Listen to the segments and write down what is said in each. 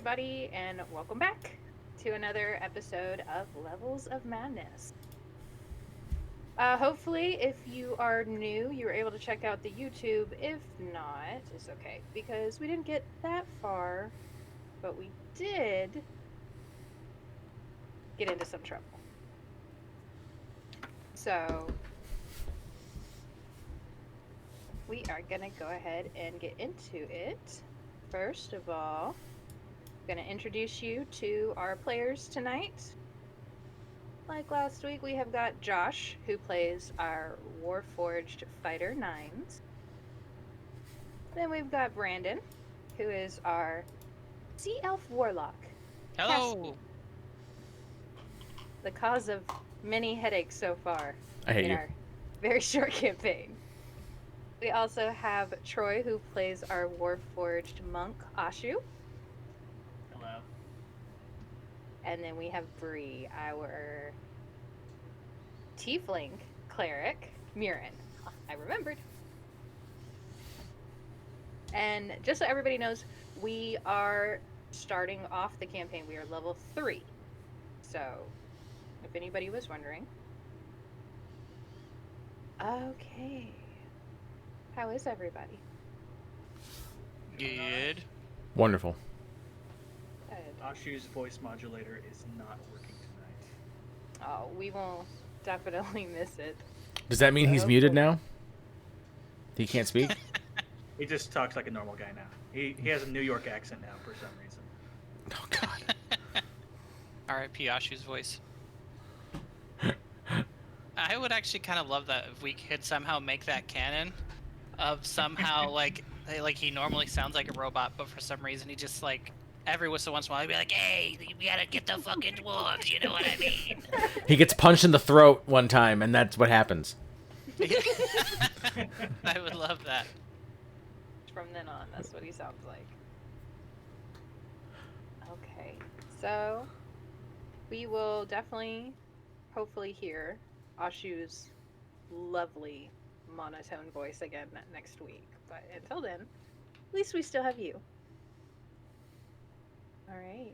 everybody, and welcome back to another episode of Levels of Madness. Hopefully, if you are new, you were able to check out the YouTube. If not, it's okay, because we didn't get that far, but we did get into some trouble. So, we are going to go ahead and get into it. First of all, I'm going to introduce you to our players tonight. Like last week, we have got Josh, who plays our Warforged Fighter Nines. Then we've got Brandon, who is our Sea Elf Warlock. Hello. Caspian, the cause of many headaches so far I hate in you. our very short campaign. We also have Troy, who plays our Warforged Monk, A.A.S.H.U. Hello. And then we have Bree, our Tiefling Cleric, Murin. I remembered. And just so everybody knows, we are starting off the campaign. We are level 3. So, if anybody was wondering. Okay. How is everybody? Good. Wonderful. Good. A.A.S.H.U's voice modulator is not working tonight. Oh, we will definitely miss it. Does that mean he's muted now? He can't speak? He just talks like a normal guy now. He has a New York accent now for some reason. Oh, God. R.I.P. A.A.S.H.U's voice. I would actually kind of love that if we could somehow make that canon of somehow like he normally sounds like a robot, but for some reason he just like every once in a while he'd be like, "Hey, we gotta get the fucking dwarves," you know what I mean? He gets punched in the throat one time, and that's what happens. I would love that. From then on, that's what he sounds like. Okay. So, we will definitely, hopefully, hear A.A.S.H.U's lovely monotone voice again next week. But until then, at least we still have you. All right.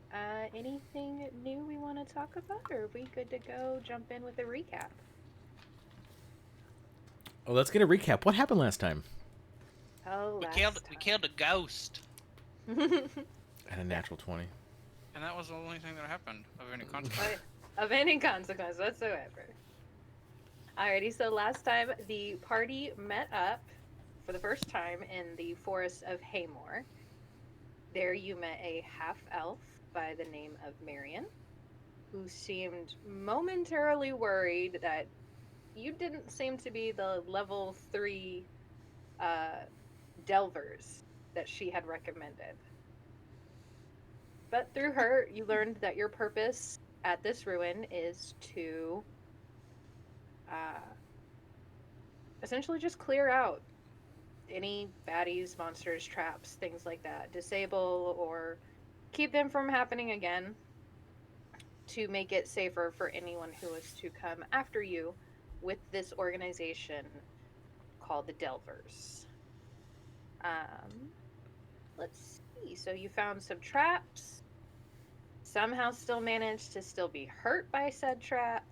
Anything new we want to talk about, or are we good to go jump in with a recap? Well, let's get a recap. What happened last time? Oh, We last killed a ghost, time. At a natural 20. and that was the only thing that happened of any consequence. Of any consequence whatsoever. Alrighty, so last time the party met up for the first time in the forest of Haimor. There you met a half-elf by the name of Marion, who seemed momentarily worried that you didn't seem to be the level 3 delvers that she had recommended. But through her, you learned that your purpose at this ruin is to essentially just clear out any baddies, monsters, traps, things like that. Disable or keep them from happening again to make it safer for anyone who is to come after you with this organization called the Delvers. Let's see. So you found some traps. Somehow still managed to still be hurt by said trap.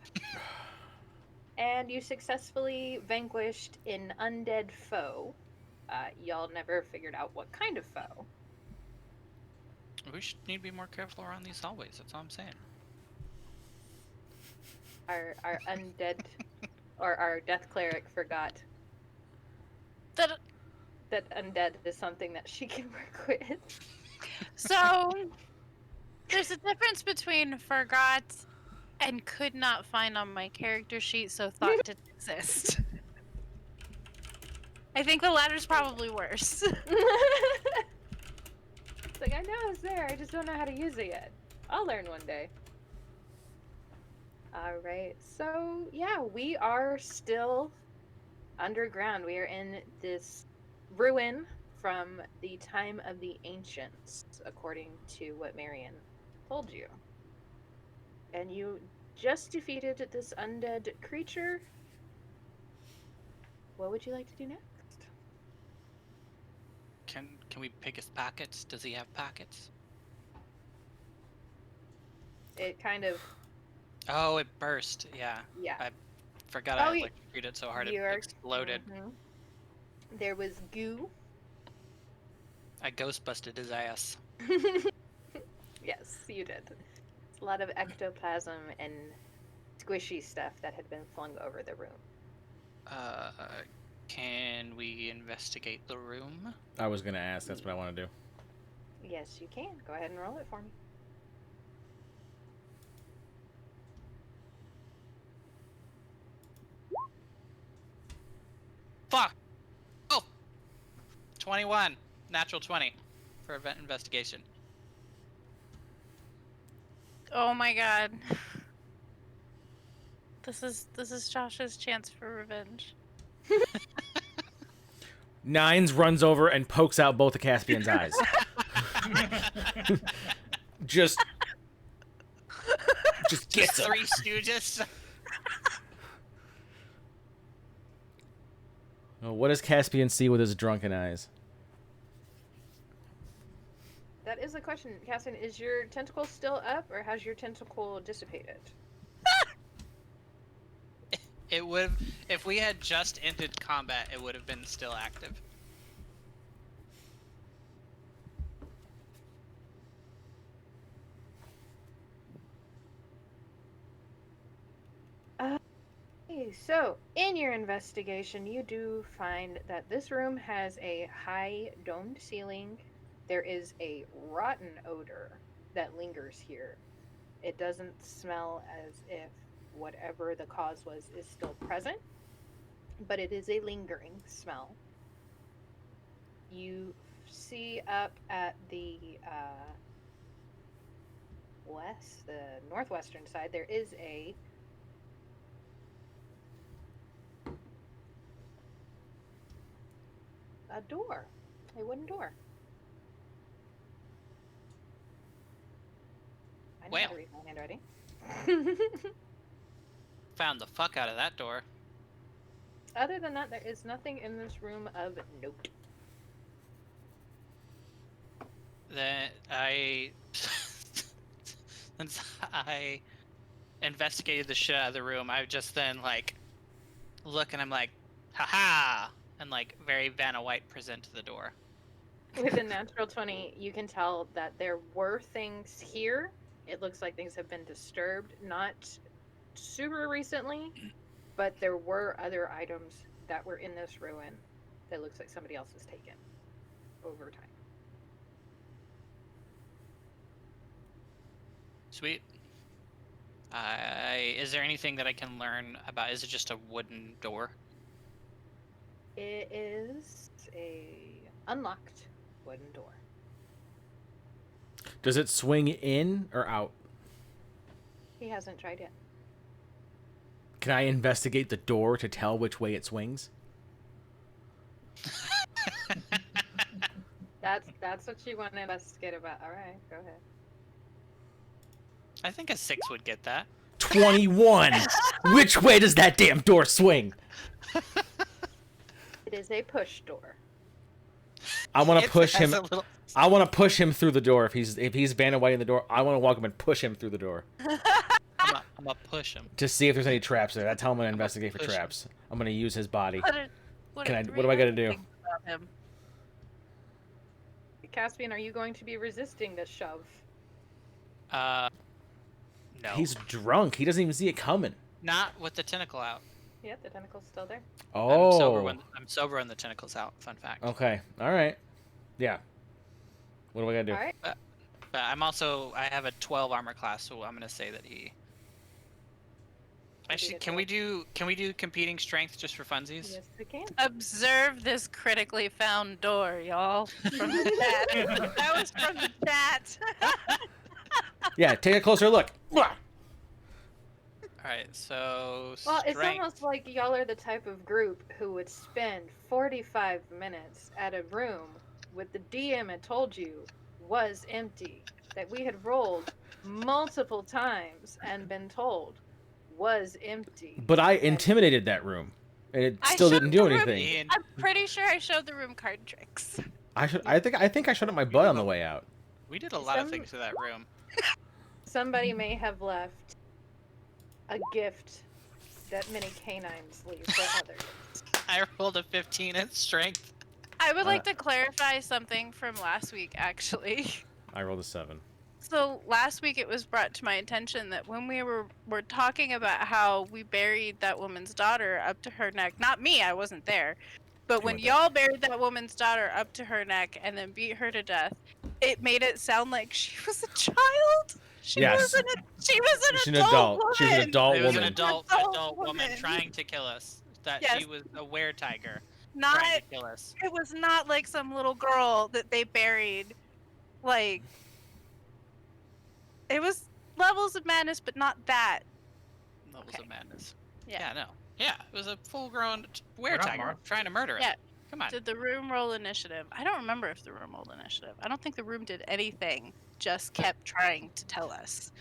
And you successfully vanquished an undead foe. Y'all never figured out what kind of foe. We should need to be more careful around these hallways. That's all I'm saying. Our undead or our death cleric forgot That that undead is something that she can work with. so there's a difference between forgot and could not find on my character sheet, so thought didn't exist. I think the latter's probably worse. It's like, I know it's there, I just don't know how to use it yet. I'll learn one day. Alright, so yeah, we are still underground. We are in this ruin from the time of the ancients, according to what Marion told you. And you just defeated this undead creature. What would you like to do next? Can we pick his pockets? Does he have pockets? It kind of, Oh, it burst. Yeah. yeah. I forgot Oh, I yeah. electrocuted it so hard it You're- exploded. Mhm. There was goo. I ghost busted his ass. Yes, you did. It's a lot of ectoplasm and squishy stuff that had been flung over the room. Can we investigate the room? I was gonna ask. That's what I want to do. Yes, you can. Go ahead and roll it for me. Fuck! Oh! 21. Natural 20 for event investigation. Oh my god. This is Josh's chance for revenge. Nines runs over and pokes out both of Caspian's eyes. just gets him. Three Stooges. Oh, what does Caspian see with his drunken eyes? That is the question. Cassian, is your tentacle still up or has your tentacle dissipated? It would, if we had just ended combat, it would have been still active. Okay, so in your investigation, you do find that this room has a high domed ceiling. There is a rotten odor that lingers here. It doesn't smell as if whatever the cause was is still present, but it is a lingering smell. You see up at the northwestern side, there is a door, a wooden door. I know how to Well. read my handwriting. Found the fuck out of that door. Other than that, there is nothing in this room of note. Then since I investigated the shit out of the room, I just then like look and I'm like, haha, and like very Vanna White present to the door. With a natural 20, you can tell that there were things here. It looks like things have been disturbed, not super recently, but there were other items that were in this ruin that looks like somebody else has taken over time. Sweet. Is there anything that I can learn about? Is it just a wooden door? It is a unlocked wooden door. Does it swing in or out? He hasn't tried yet. Can I investigate the door to tell which way it swings? That's what you want to investigate about. All right, go ahead. I think a 6 would get that. 21! Which way does that damn door swing? It is a push door. I want to It push has him. a little- I want to push him through the door. If he's Vanna White in the door, I want to walk him and push him through the door I'm gonna push him. to see if there's any traps there. That's how I'm gonna investigate for Push him. traps. I'm gonna use his body. What do I gotta do? About him. Caspian, are you going to be resisting this shove? No. He's drunk. He doesn't even see it coming. Not with the tentacle out. Yeah, the tentacle's still there. Oh. I'm sober when the tentacle's out. Fun fact. Okay. All right. Yeah. What do I gotta do? All right. But I have a 12 armor class, so I'm gonna say that he. Actually, Defeated can we do competing strength just for funsies? Yes, we can. Observe this critically found door, y'all. From the chat. That was from the chat. Yeah. Take a closer look. All right, so Well, it's strength. almost like y'all are the type of group who would spend 45 minutes at a room with the DM had told you was empty, that we had rolled multiple times and been told was empty. But I intimidated that room, and it I still showed didn't do the room- anything. Ian, I'm pretty sure I showed the room card tricks. I think I showed up my butt on the way out. we did a lot of Some- things to that room. somebody may have left a gift that many canines leave for others. I rolled a 15 in strength. I would like to clarify something from last week, actually. I rolled a 7. So last week it was brought to my attention that when we were talking about how we buried that woman's daughter up to her neck, not me, I wasn't there, but You when weren't there. y'all buried that woman's daughter up to her neck and then beat her to death, it made it sound like she was a child. She Yes. was an She's an adult adult. woman. She was an adult It was an woman. adult woman trying to kill us. That Yes. she was a were-tiger Not trying to kill us. it was not like some little girl that they buried. Like, it was levels of madness, but not that. Levels Okay. of madness. Yeah. No. Yeah, it was a full-grown not were-tiger marked. trying to murder it. Yeah. Come on. Did the room roll initiative? I don't remember if the room rolled initiative. I don't think the room did anything. Just kept trying to tell us.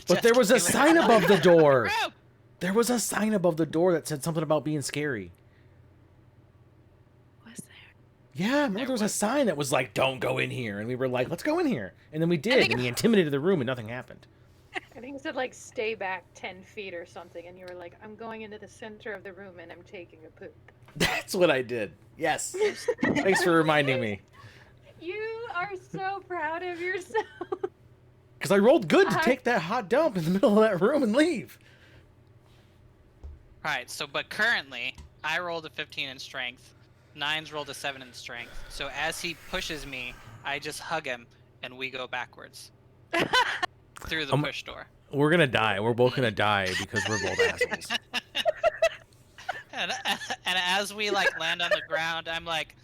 But there was a Just sign above the door. Room! There was a sign above the door that said something about being scary. Was there? Yeah, remember There there was a was. sign that was like, "Don't go in here," and we were like, "Let's go in here," and then we did, think and he intimidated the room, and nothing happened. I think it said like stay back 10 feet or something, and you were like, I'm going into the center of the room and I'm taking a poop. That's what I did. Yes. Thanks for reminding me. You are so proud of yourself. Because I rolled good to take that hot dump in the middle of that room and leave. Alright, so but currently, I rolled a 15 in strength. Nines rolled a 7 in strength. So as he pushes me, I just hug him, and we go backwards. Through the push door. We're gonna die. We're both gonna die because we're both assholes. And as we like land on the ground, I'm like,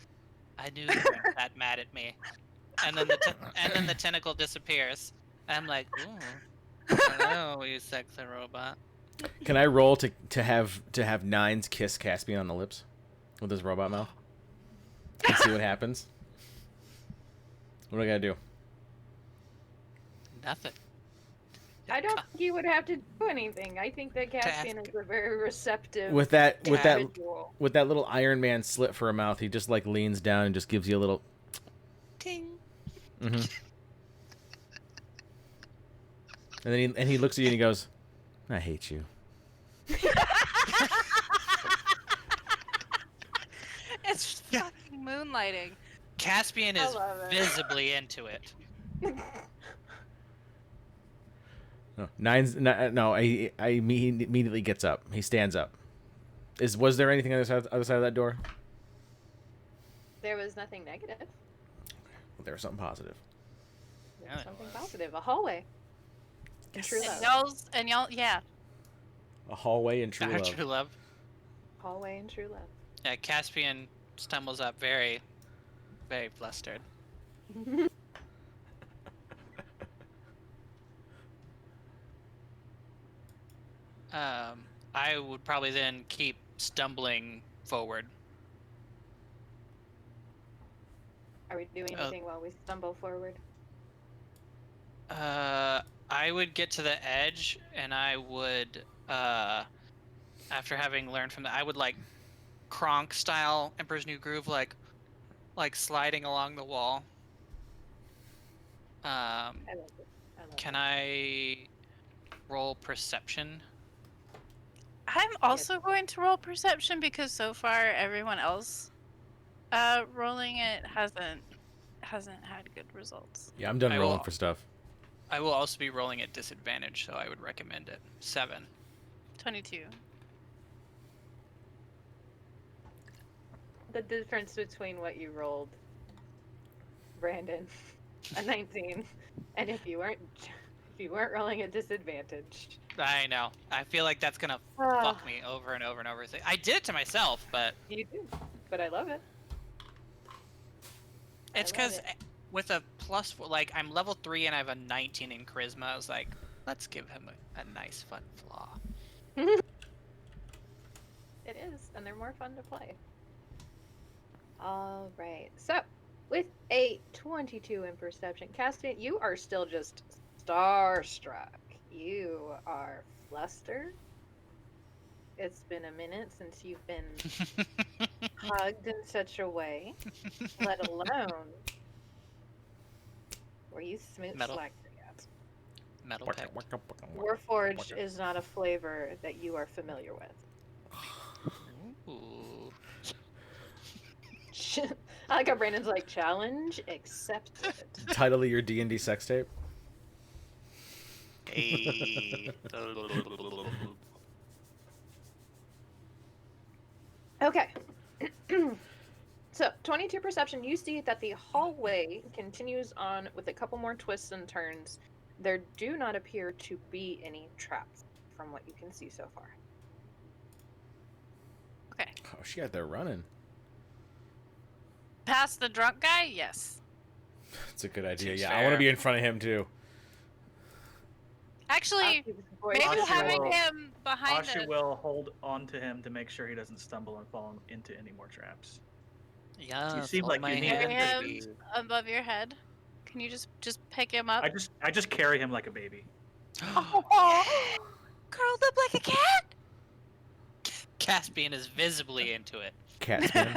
I knew you weren't that mad at me. And then the tentacle disappears. And I'm like, ooh, hello, you sexy robot. Can I roll to have Nines kiss Caspian on the lips with his robot mouth and see what happens? What do I gotta do? Nothing. I don't think you would have to do anything. I think that Caspian is a very receptive With that individual. with that little Iron Man slit for a mouth, he just like leans down and just gives you a little Ting. Mm-hmm. And then he looks at you and he goes, "I hate you." It's fucking moonlighting. Caspian I is love it. visibly into it. No, he immediately gets up. He stands up. Was there anything on the other side of that door? There was nothing negative. Well, there was something positive. There Yeah, was there something was. positive. A hallway. Yes. True And love. y'all, yeah. A hallway and true Our love. true love. Hallway and true love. Yeah, Caspian stumbles up very, very flustered. I would probably then keep stumbling forward. Are we doing anything while we stumble forward? I would get to the edge, and I would, after having learned from that, I would like Kronk style Emperor's New Groove, like sliding along the wall. I love it. I love Can it. I roll perception? I'm also going to roll perception because so far everyone else rolling it hasn't had good results. Yeah, I'm done I rolling will- for stuff. I will also be rolling at disadvantage, so I would recommend it. 7. 22. The difference between what you rolled, Brandon, a 19, and if you weren't rolling at disadvantage. I know. I feel like that's gonna fuck me over and over and over. I did it to myself, but You do, but I love it. it's I love because it. with a +4, like I'm level 3 and I have a 19 in charisma. I was like, let's give him a nice fun flaw. It is, and they're more fun to play. All right. So, with a 22 in perception, Caspian, you are still just starstruck. You are flustered. It's been a minute since you've been hugged in such a way, let alone were you smooth Metal. slack yet. Metal pick. Warforged is not a flavor that you are familiar with. Ooh. I like how Brandon's like, challenge accepted. Title of your D&D sex tape. Hey. Okay. So, 22 perception, you see that the hallway continues on with a couple more twists and turns. There do not appear to be any traps from what you can see so far. Okay. Oh, she out there running. Past the drunk guy? Yes. That's a good idea. Seems Yeah, I want to fair. be in front of him too. Actually, maybe A.S.H.U having will- him behind A.A.S.H.U us. will hold on to him to make sure he doesn't stumble and fall into any more traps. Yeah, You seem hold like my you need hand, Carry him baby. above your head. Can you just pick him up? I just carry him like a baby. Curled up like a cat? Caspian is visibly into it. Caspian.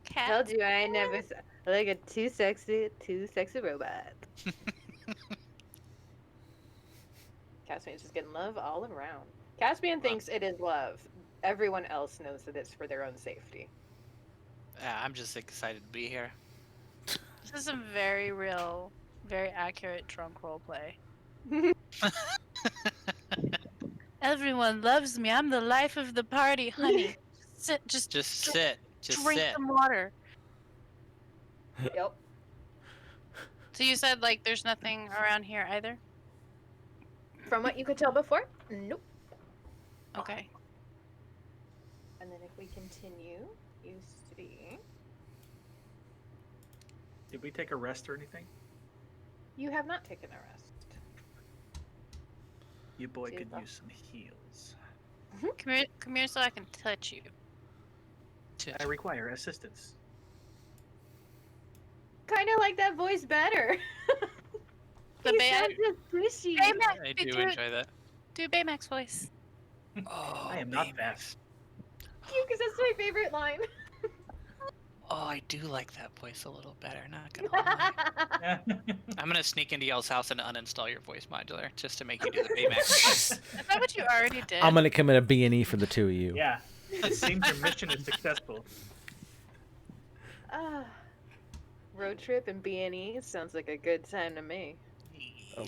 Cat. Told you I never saw like a too sexy robot. Caspian's just getting love all around. Caspian thinks it is love. Everyone else knows that it's for their own safety. Yeah, I'm just excited to be here. This is some very real, very accurate drunk roleplay. Everyone loves me. I'm the life of the party, honey. Just Just sit. Just drink sit. some water. Yep. So you said like there's nothing around here either? From what you could tell before, nope. Okay. And then if we continue, you see Did we take a rest or anything? you have not taken a rest. You boy See could that? use some heals. Come here so I can touch you. I require assistance. Kind of like that voice better. The He band. sounds just pushy. Baymax, I do enjoy that. do Baymax voice. Oh, I am not baby. fast. Cute, because that's my favorite line. Oh, I do like that voice a little better, not gonna lie. I'm gonna sneak into y'all's house and uninstall your voice modular just to make you do the Baymax. Is that what you already did? I'm gonna commit a B&E for the two of you. Yeah. It seems your mission is successful. Ah, road trip and B&E sounds like a good time to me. Oh.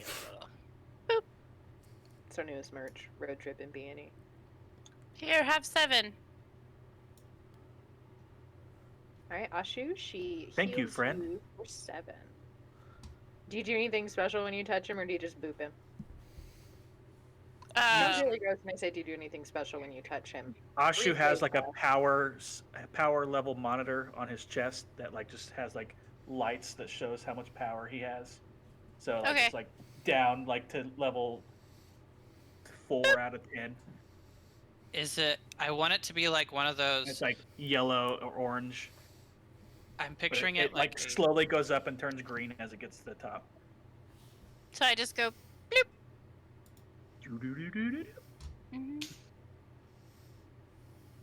It's our newest merch, road trip and B&E. Here, have 7. All right, A.A.S.H.U, she Thank you, heals friend. you for 7. Do you do anything special when you touch him, or do you just boop him? Sounds really gross when I say, do you do anything special when you touch him? A.A.S.H.U has Rephrase like a that. power level monitor on his chest that like just has like lights that shows how much power he has. So like Okay. it's like down like to level 4 out of 10. Is it? I want it to be like one of those. It's like yellow or orange. I'm But picturing it it like a- slowly goes up and turns green as it gets to the top. So I just go bloop. Mhm.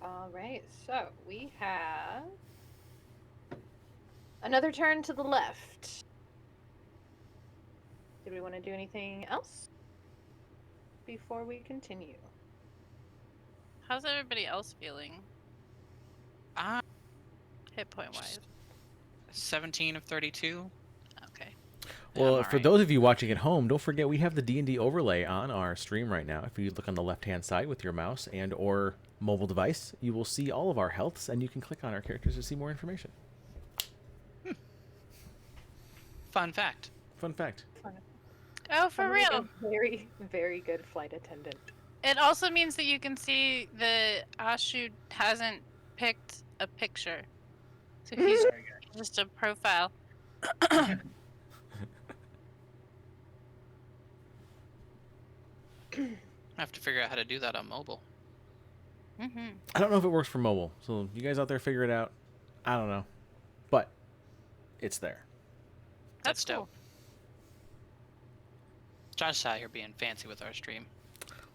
All right, so we have another turn to the left. Do we want to do anything else before we continue? How's everybody else feeling? Ah, Hit point wise. 17 of 32. Okay. Well, I'm for alright. those of you watching at home, don't forget we have the D&D overlay on our stream right now. If you look on the left-hand side with your mouse and or mobile device, you will see all of our healths, and you can click on our characters to see more information. Fun fact. Fun fact. Oh, for I'm like real. a very, very good flight attendant. It also means that you can see that A.A.S.H.U hasn't picked a picture. So he's just a profile. I have to figure out how to do that on mobile. Mm-hmm. I don't know if it works for mobile, so you guys out there figure it out. I don't know. But it's there. That's dope. cool. Josh's out here being fancy with our stream.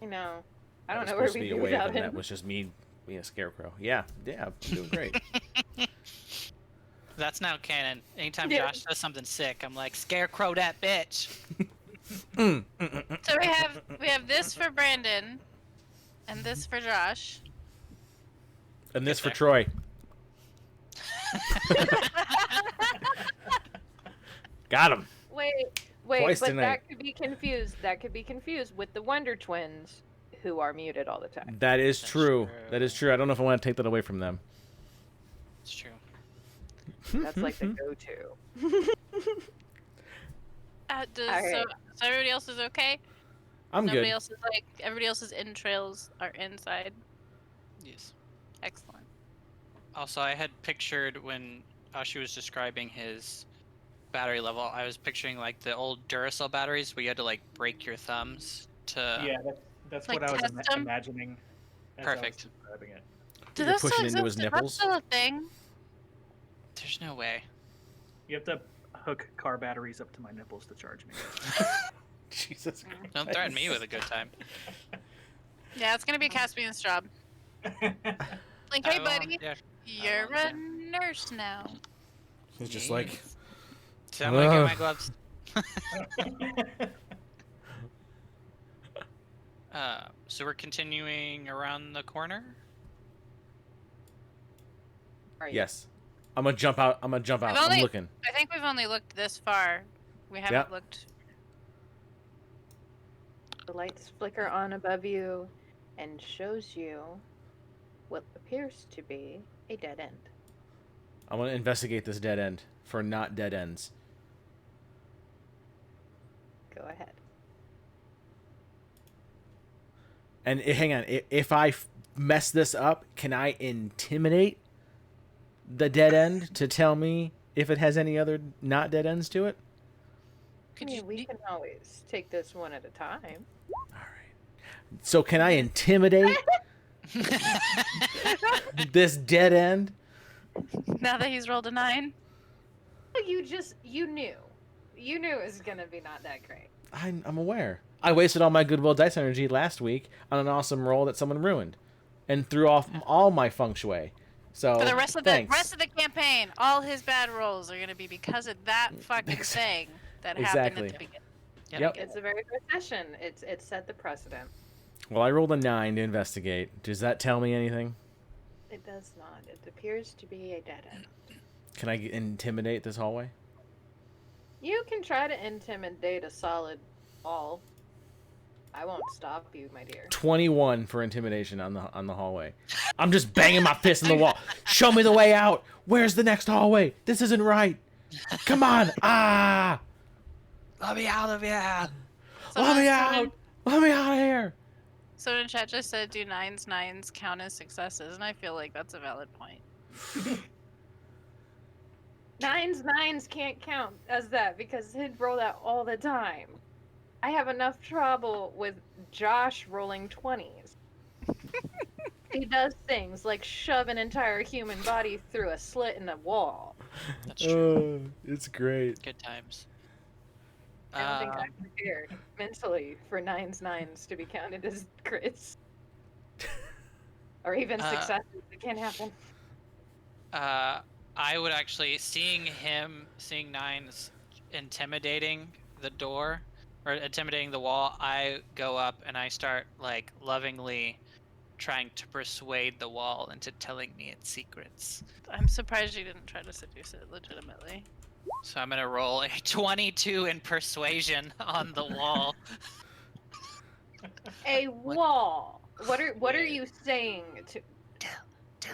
I know. I That don't was know where supposed to we'd be a be wave, without and him. that was just me being a scarecrow. Yeah, I'm doing great. That's now canon. Anytime Yeah. Josh does something sick, I'm like, scarecrow that bitch. So we have this for Brandon, and this for Josh. And this Get for there. Troy. Got him. Wait, Twice but tonight. that could be confused. That could be confused with the Wonder Twins, who are muted all the time. That is That's true. true. That is true. I don't know if I want to take that away from them. It's true. That's like the go-to. So Alright. everybody else is okay? I'm Nobody good. else is like, everybody else's entrails are inside. Yes. Excellent. Also, I had pictured when A.A.S.H.U was describing his battery level, I was picturing like the old Duracell batteries where you had to like break your thumbs to. Yeah, that's Like what I was test 'em? imagining. As I was Perfect. describing it. Do You're those still pushing into his exist? Is that nipples? still a thing? There's no way. You have to hook car batteries up to my nipples to charge me. Jesus Christ. Don't threaten me with a good time. Yeah, it's gonna be Caspian's job. Like, I hey won't buddy, dare. you're a dare. nurse now. It's just Yeah. like, So I'm gonna get my Ugh. gloves. So we're continuing around the corner. Are you? yes. I'm gonna jump out. I'm only- looking. I think we've only looked this far. We haven't Yeah. looked. The lights flicker on above you and shows you what appears to be a dead end. I want to investigate this dead end for not dead ends. Go ahead. And hang on, if I mess this up, can I intimidate the dead end to tell me if it has any other not dead ends to it? I mean, we can always take this one at a time. All right. So can I intimidate this dead end? Now that he's rolled a 9. You knew it was gonna be not that great. I'm aware. I wasted all my goodwill dice energy last week on an awesome roll that someone ruined, and threw off all my feng shui. So For the rest of thanks. the campaign, all his bad rolls are gonna be because of that fucking thing that happened at the beginning. Yep. It's a very good session. It set the precedent. Well, I rolled a 9 to investigate. Does that tell me anything? It does not. It appears to be a dead end. Can I intimidate this hallway? You can try to intimidate a solid wall. I won't stop you, my dear. 21 for intimidation on the hallway. I'm just banging my fist on the wall. Show me the way out. Where's the next hallway? This isn't right. Come on. Ah! Let me out of here. Let me out. Let me out of here. So in chat just said, do 9s count as successes? And I feel like that's a valid point. Nines can't count as that because he'd roll that all the time. I have enough trouble with Josh rolling 20s. He does things like shove an entire human body through a slit in the wall. That's true. It's great. Good times. I don't think I'm prepared mentally for nines to be counted as crits. Or even successes. It can't happen. I would actually seeing Nines intimidating the door or intimidating the wall. I go up and I start like lovingly trying to persuade the wall into telling me its secrets. I'm surprised you didn't try to seduce it legitimately. So I'm gonna roll a 22 in persuasion on the wall. A wall. What are you saying to?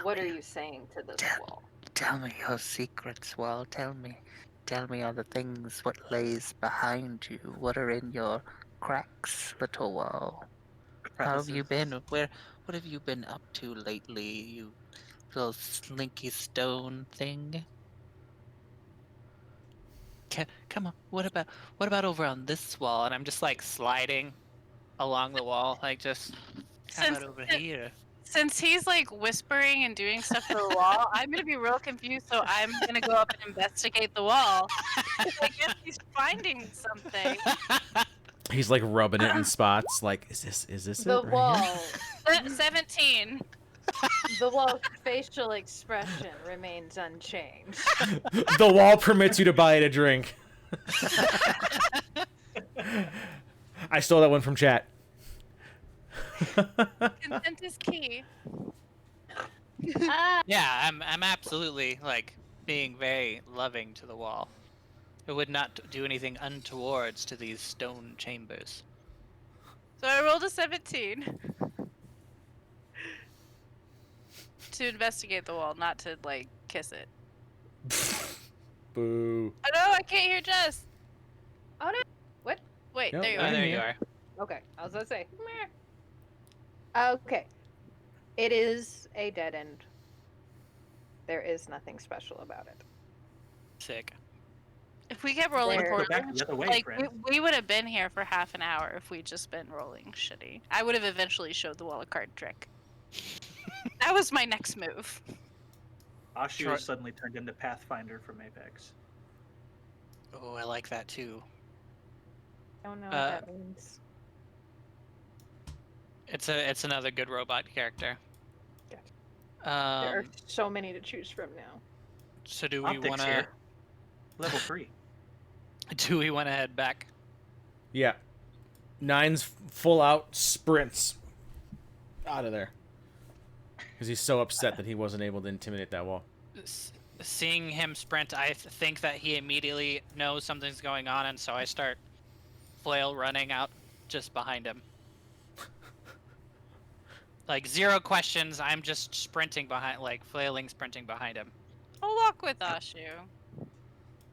What are you saying to this wall? Tell me your secrets, wall. Tell me all the things, what lays behind you, what are in your cracks, little wall. How have you been? What have you been up to lately, you little slinky stone thing? Come on. What about over on this wall? And I'm just like sliding along the wall, like just how about over here? Since he's like whispering and doing stuff to the wall, I'm gonna be real confused. So I'm gonna go up and investigate the wall. I guess he's finding something. He's like rubbing it in spots. Like, is this The it? Right wall. here? 17. The wall's facial expression remains unchanged. The wall permits you to buy it a drink. I stole that one from chat. Consent is key. Yeah, I'm absolutely like being very loving to the wall. It would not do anything untowards to these stone chambers. So I rolled a 17 to investigate the wall, not to like kiss it. Boo. Oh no, I can't hear Jess. Oh no! What? Wait, No, there you I Oh, are. can there hear. you are. Okay, I was gonna say. Meh. Okay. It is a dead end. There is nothing special about it. Sick. If we kept rolling There- Go poorly, back the other way, like friend. we would have been here for half an hour if we'd just been rolling shitty. I would have eventually showed the wall a card trick. That was my next move. A.A.S.H.U Sure. suddenly turned into Pathfinder from Apex. Oh, I like that too. Don't know what Uh, that means. It's another good robot character. Gotcha. There are Um, so many to choose from now. so do we Optics wanna here. Level 3. do we wanna head back? Yeah. Nine's full out sprints out of there. Because he's so upset that he wasn't able to intimidate that wall. Seeing him sprint, I think that he immediately knows something's going on, and so I start flail running out just behind him. Like, zero questions, I'm just sprinting behind, like, flailing, sprinting behind him. I'll walk with A.A.S.H.U.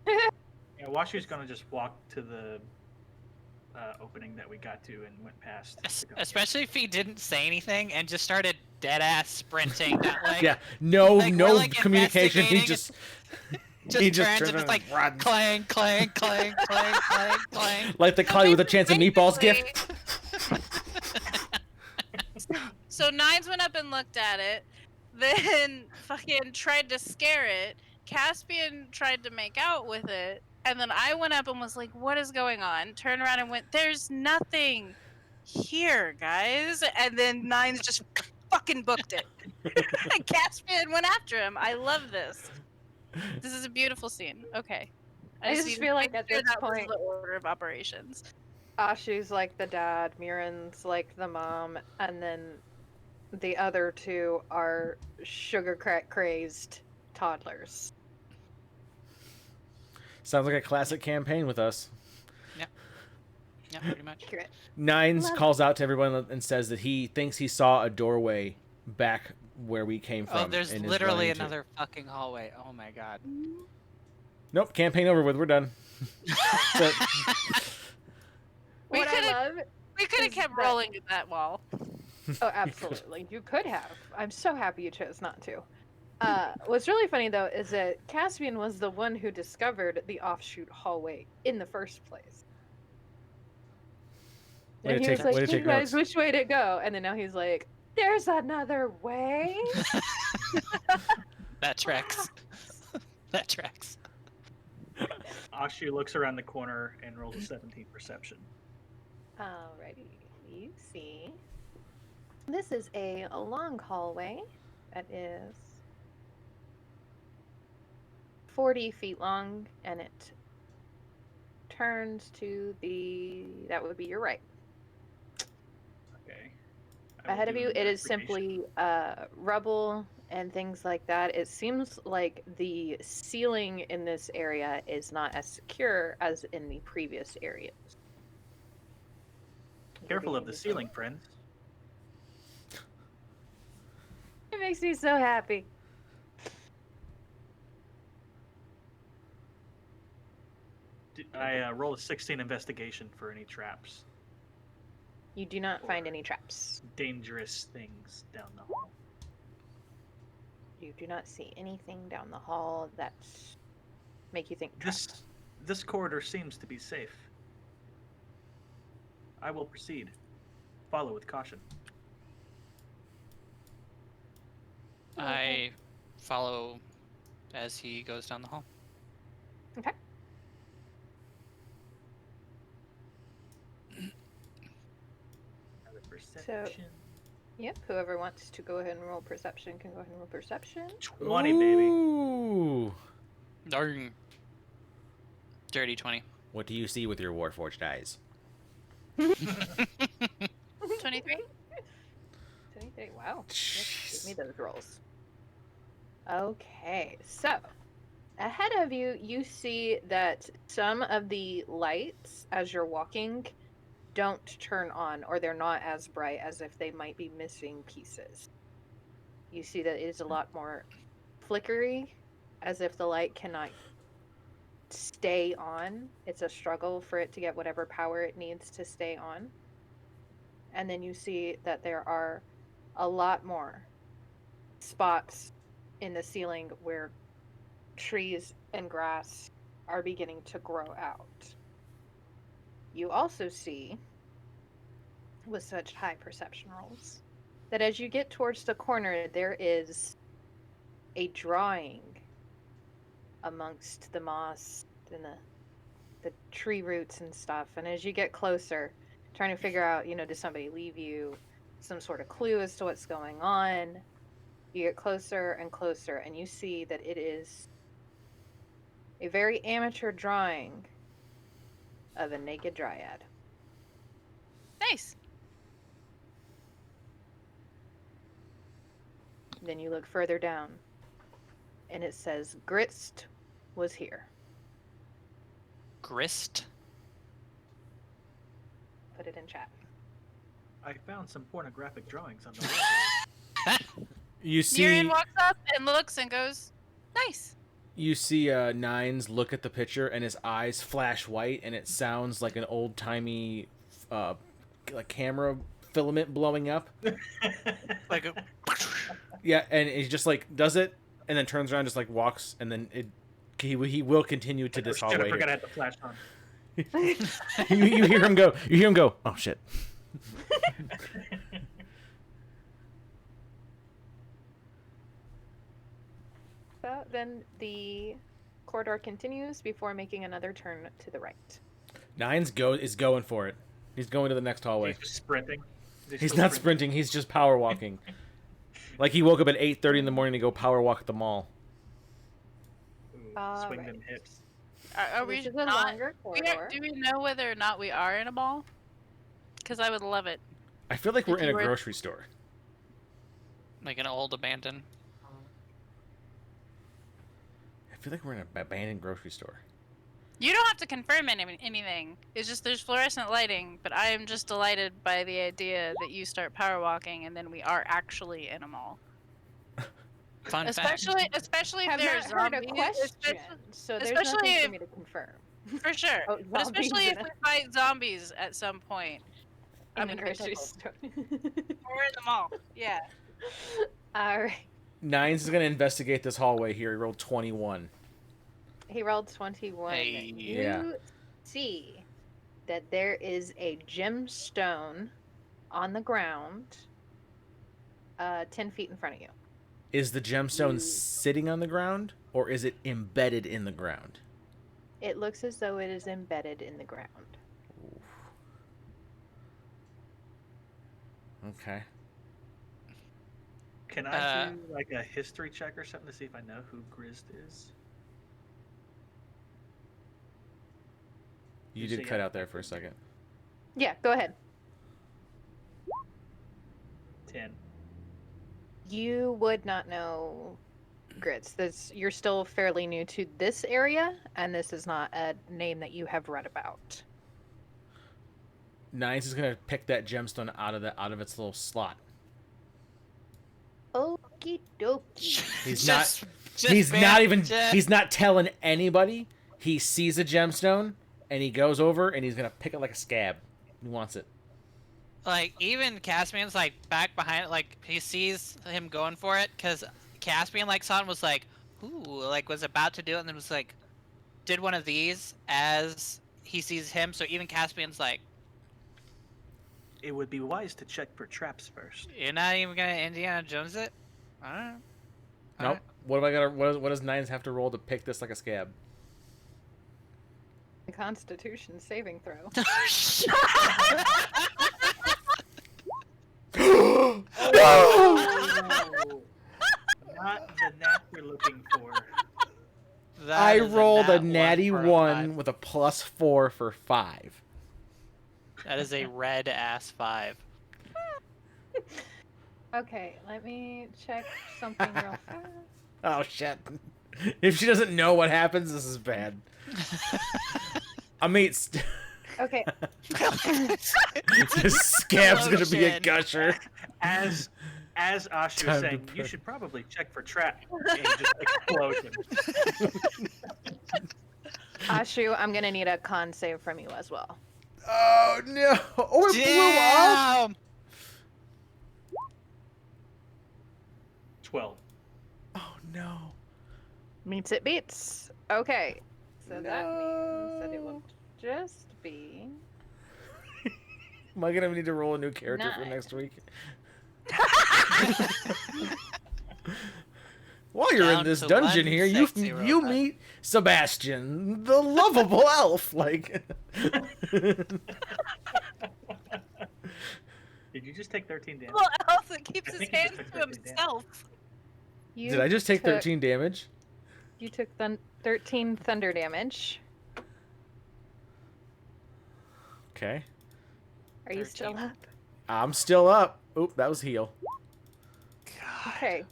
Yeah, A.A.S.H.U's gonna just walk to the opening that we got to and went past. to go here. Especially if he didn't say anything and just started dead-ass sprinting that, like... Yeah, no, like, no we're, like, communication. He investigating, just, just he just turns turns and just, around like, and runs. clang, clang, clang, clang, clang, clang. Like the Cloudy with a Chance of Meatballs basically- gift. So Nines went up and looked at it, then fucking tried to scare it. Caspian tried to make out with it, and then I went up and was like, "What is going on?" Turned around and went, "There's nothing here, guys." And then Nines just fucking booked it. And Caspian went after him. I love this. This is a beautiful scene. Okay. I just need to feel like make at sure this that was point- the order of operations. A.A.S.H.U's like the dad, Murin's like the mom, and then the other two are sugar crack crazed toddlers. Sounds like a classic campaign with us. Yeah, pretty much. Accurate. Nines Love- calls out to everyone and says that he thinks he saw a doorway back where we came from. Oh, there's and is literally running to- another fucking hallway. Oh my god. Nope, campaign over with. We're done. So- We What could've- I love We could have is kept that- rolling at that wall. Oh, absolutely. You could have. I'm so happy you chose not to. What's really funny, though, is that Caspian was the one who discovered the offshoot hallway in the first place. Way And to he was take- way to like, take you guys, notes." which way to go? And then now he's like, there's another way? That tracks. That tracks. A.A.S.H.U looks around the corner and rolls a 17 perception. Alrighty, you see. This is a long hallway that is 40 feet long, and it turns to that would be your right. Okay. I will Ahead of do you, an it is investigation. simply rubble and things like that. It seems like the ceiling in this area is not as secure as in the previous areas. Careful of the ceiling, friends. It makes me so happy. I roll a 16 investigation for any traps. You do not find any traps. Dangerous things down the hall. You do not see anything down the hall that make you think traps. This corridor seems to be safe. I will proceed. Follow with caution. I follow as he goes down the hall. Okay. Another perception. Yep. Whoever wants to go ahead and roll perception can go ahead and roll perception. 20, baby. Ooh. Darn. Dirty 20. What do you see with your Warforged eyes? 23. 23. Wow. Yes, give me those rolls. Okay, so ahead of you, you see that some of the lights as you're walking don't turn on, or they're not as bright as if they might be missing pieces. You see that it is a lot more flickery, as if the light cannot stay on. It's a struggle for it to get whatever power it needs to stay on. And then you see that there are a lot more spots in the ceiling where trees and grass are beginning to grow out. You also see, with such high perception rolls, that as you get towards the corner, there is a drawing amongst the moss and the tree roots and stuff. And as you get closer, trying to figure out, did somebody leave you some sort of clue as to what's going on? You get closer and closer, and you see that it is a very amateur drawing of a naked dryad. Nice. Then you look further down, and it says, Grist was here. Grist? Put it in chat. I found some pornographic drawings on the wall. You see, Murin walks up and looks and goes, nice. you see Nines look at the picture, and his eyes flash white, and it sounds like an old-timey like camera filament blowing up. Like a... Yeah, and he just like does it, and then turns around, just like walks, and then he will continue to this Oh, shit, hallway. I forgot I had the flash on. you hear him go. You hear him go. Oh shit. So then the corridor continues before making another turn to the right. Nines is going for it. He's going to the next hallway. He's just sprinting. He's still not sprinting. He's just power walking. Like he woke up at 8:30 in the morning to go power walk at the mall. Ooh, All swing right. them hips. Are we This is a not? longer corridor. Do we know whether or not we are in a mall? Because I would love it. I feel like we're If in you a were- grocery store. Like an old abandoned. I feel like we're in an abandoned grocery store. You don't have to confirm anything. It's just there's fluorescent lighting, but I am just delighted by the idea that you start power walking and then we are actually in a mall. Fun Especially if Have there's not heard a zombies. question, so there's especially nothing for if- me to confirm. For sure. Oh, But zombies especially in if we fight zombies at some point. in the gonna be grocery tickled. store. We're in the mall. Yeah. All right. Nines is going to investigate this hallway here. He rolled 21. He rolled 21. Hey. You Yeah. see that there is a gemstone on the ground 10 feet in front of you. Is the gemstone sitting on the ground, or is it embedded in the ground? It looks as though it is embedded in the ground. Okay. Can I do like a history check or something to see if I know who Grist is? You You did see cut it. out there for a second. Yeah, go ahead. 10. You would not know Grits. You're still fairly new to this area, and this is not a name that you have read about. Nines is going to pick that gemstone out of its little slot. Okie dokie. He's Just he's not telling anybody. He sees a gemstone and he goes over and he's gonna pick it like a scab. He wants it. Like, even Caspian's, like, back behind it, like, he sees him going for it, because Caspian, like, saw it and was like, ooh, like, was about to do it, and then was like, did one of these as he sees him, so even Caspian's like, It would be wise to check for traps first. you're not even gonna Indiana Jones it? Alright. Nope. What have I got? What does Nines have to roll to pick this like a scab? The Constitution saving throw. Oh Oh, not the nat you're looking for. That I is rolled a nat natty for a 1 5. with a +4 for 5. That is a red ass 5. Okay, let me check something real fast. Oh shit! If she doesn't know what happens, this is bad. I mean, Okay, this scab's gonna be a Explosion. gusher. As A.A.S.H.U is Time to saying, you put- should probably check for trap. And just explosion. A.A.S.H.U, I'm gonna need a con save from you as well. Oh no! Oh, it blew up. Damn! 12. Oh no! Meets it beats. Okay, so that means that it will just be Am I gonna need to roll a new character for 9. next week? While you're in Down this to dungeon one here, you sexy you robot. meet Sebastian, the lovable elf. Like, Did you just take 13 damage? Well, Elsa keeps I his think he hands just took to 13 damage. himself. You did I just take took- 13 damage? You took 13 thunder damage. Okay, Are you still 13. up? I'm still up. Oop, that was heal. God. Okay.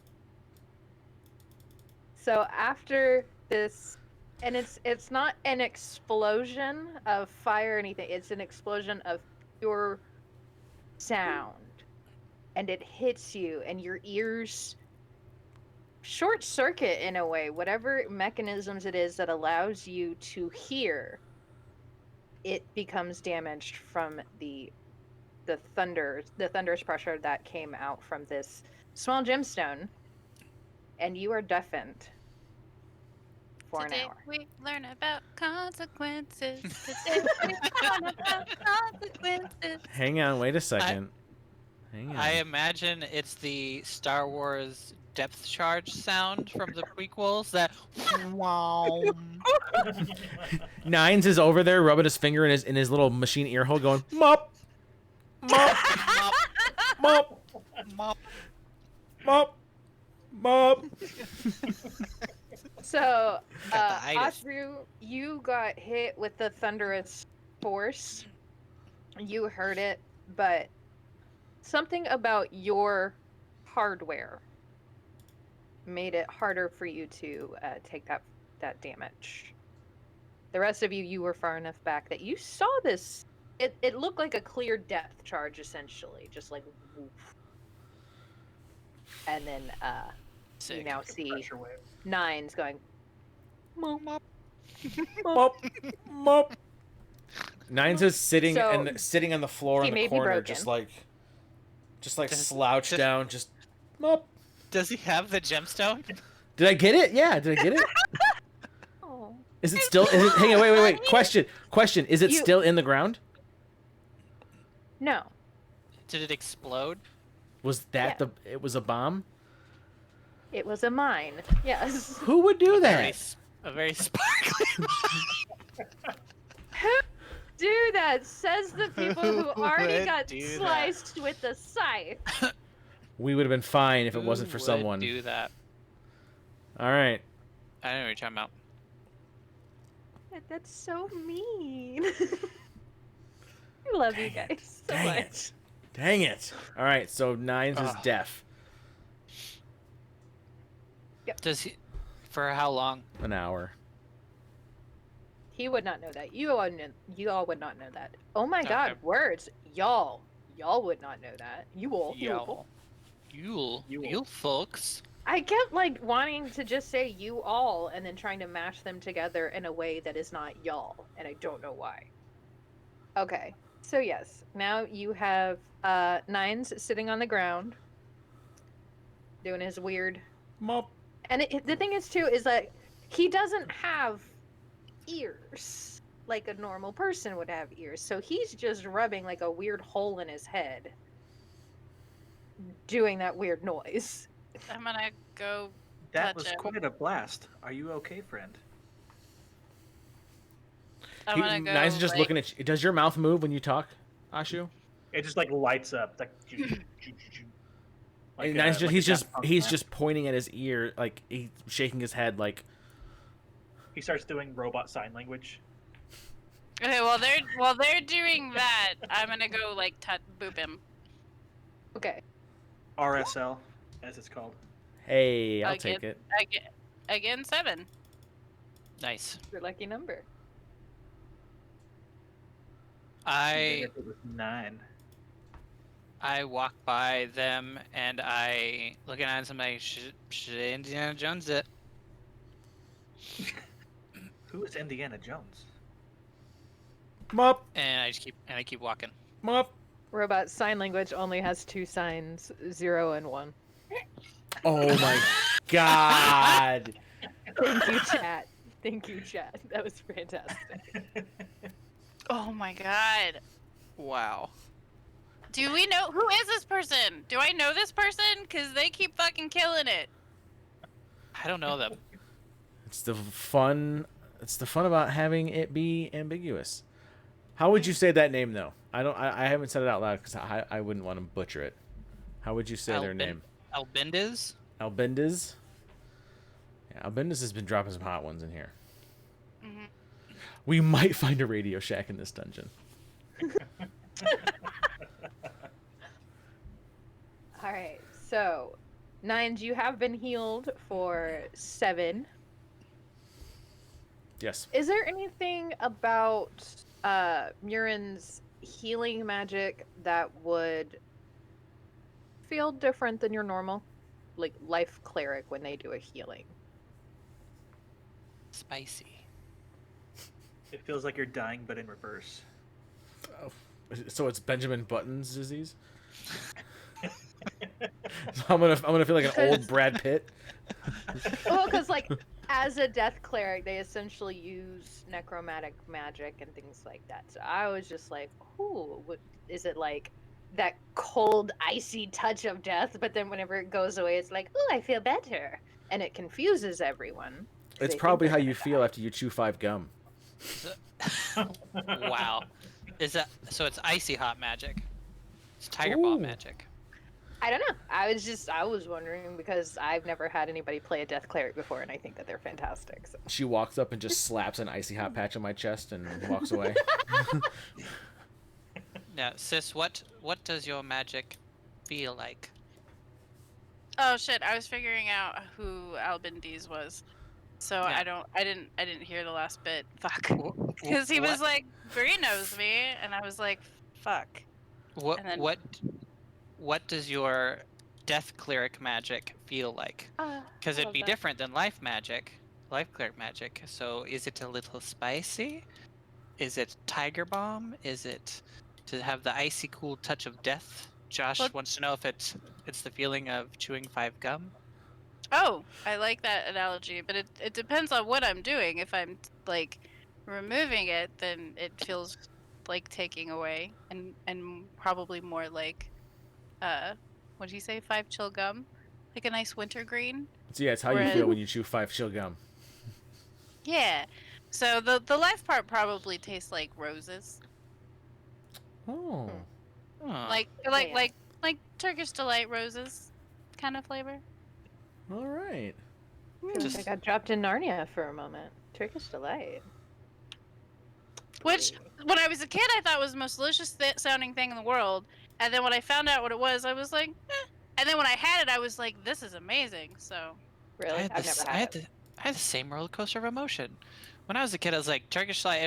So after this, and it's not an explosion of fire or anything. It's an explosion of pure sound, and it hits you, and your ears short circuit in a way. Whatever mechanisms it is that allows you to hear, it becomes damaged from the thunderous pressure that came out from this small gemstone, and you are deafened for Today an hour. we learn about consequences. Today we learn about consequences. Hang on, wait a second. Hang on. I imagine it's the Star Wars depth charge sound from the prequels. That wow. Nines is over there rubbing his finger in his little machine ear hole, going mop, mop, mop, Mop. mop, mop. So, Got the itis. Asru, you got hit with the thunderous force. You heard it, but something about your hardware made it harder for you to take that damage. The rest of you, you were far enough back that you saw this. It looked like a clear depth charge, essentially, just like woof. And then you Sick. now see Pressure wave. Nines going. Mop, mop. Mop, mop. Nines is sitting So, sitting on the floor he in may the be corner, broken. just like Does- slouched does- down, just mop. Does he have the gemstone? Did I get it? Yeah, did I get it? Oh. Is it still? Is it? Hang on, wait. Question. Is it You- still in the ground? No. Did it explode? Was that Yeah. It was a bomb? It was a mine. Yes. Who would do Very that? s- A very sparkly. Do that, says the people who Who already would got do that? sliced with the scythe. We would have been fine if it wasn't Who for would someone. do that? All right. I don't know what you're talking about. That's so mean. I love you guys so Dang much. it. Dang it. All right, so Nines is Ugh. deaf. Does he? For how long? An hour. He would not know that. You all would not know that. Oh my god, Okay. words. Y'all would not know that. You all. You folks. I kept like wanting to just say you all and then trying to mash them together in a way that is not y'all, and I don't know why. Okay, so yes, now you have Nines sitting on the ground doing his weird. Mop. And the thing is too is that he doesn't have ears like a normal person would have ears, so he's just rubbing like a weird hole in his head, doing that weird noise. I'm gonna go. That Touch was him. quite a blast. Are you okay, friend? I'm gonna go. Nines is just like, looking at you. Does your mouth move when you talk, A.A.S.H.U? It just like lights up. Like, And a- he's like a he's Daft Punk rap. just pointing at his ear, like he's shaking his head, like He starts doing robot sign language. Okay, while they're doing that, I'm gonna go like boop him Okay. RSL, as it's called. hey, I'll again. take it. Again, 7. Nice. Your lucky number. I If it was 9. walk by them and I looking at them like should Indiana Jones it. Who is Indiana Jones? Mop, And I keep walking. mop. Robot sign language only has 2 signs, 0 and 1. Oh my god. Thank you, chat. Thank you, chat. That was fantastic. Oh my god. Wow. Do we know who is this person? Do I know this person? Cause they keep fucking killing it. I don't know them. It's the fun about having it be ambiguous. How would you say that name though? I haven't said it out loud because I wouldn't want to butcher it. How would you say their name? Albindiz? Albindiz? Yeah, Albindiz has been dropping some hot ones in here. Mhm. We might find a Radio Shack in this dungeon. All right. So, Nines, you have been healed for 7. Yes. Is there anything about Murin's healing magic that would feel different than your normal, like life cleric when they do a healing? Spicy. It feels like you're dying, but in reverse. So it's Benjamin Button's disease. So I'm gonna feel like an old Brad Pitt. Well, because like as a death cleric, they essentially use necromantic magic and things like that. So I was just like, "Ooh, is it like that cold, icy touch of death?" But then whenever it goes away, it's like, "Ooh, I feel better," and it confuses everyone. 'Cause It's they think probably they're how gonna you feel die. after you chew 5 gum. Wow. Is that so? It's icy hot magic. It's tiger Ooh. bomb magic. I don't know. I was wondering because I've never had anybody play a death cleric before, and I think that they're fantastic. So. She walks up and just slaps an icy hot patch on my chest and walks away. Now, sis, what does your magic feel like? Oh shit! I was figuring out who Albindiz was, so Yeah. I didn't hear the last bit. Fuck. Wh- Because he was what- like, Bree knows me, and I was like, fuck. What And then- what does your death cleric magic feel like? Because I it'd love be that. different than life cleric magic. So is it a little spicy? Is it tiger bomb? Is it to have the icy cool touch of death? Josh Well- wants to know if it's the feeling of chewing 5 gum. Oh, I like that analogy, but it depends on what I'm doing. If I'm like removing it, then it feels like taking away, and probably more like, what do you say, 5 chill gum, like a nice wintergreen. So yeah, it's how you Whereas- feel when you chew 5 chill gum. Yeah. So the life part probably tastes like roses, Oh. Huh. like Turkish delight roses, kind of flavor. All right. I feel like I got dropped in Narnia for a moment. Turkish delight. Which, when I was a kid, I thought was the most delicious sounding thing in the world. And then when I found out what it was, I was like, eh. And then when I had it, I was like, this is amazing. So, Really, I've never had it. I had the same roller coaster of emotion. When I was a kid, I was like, Turkish delight.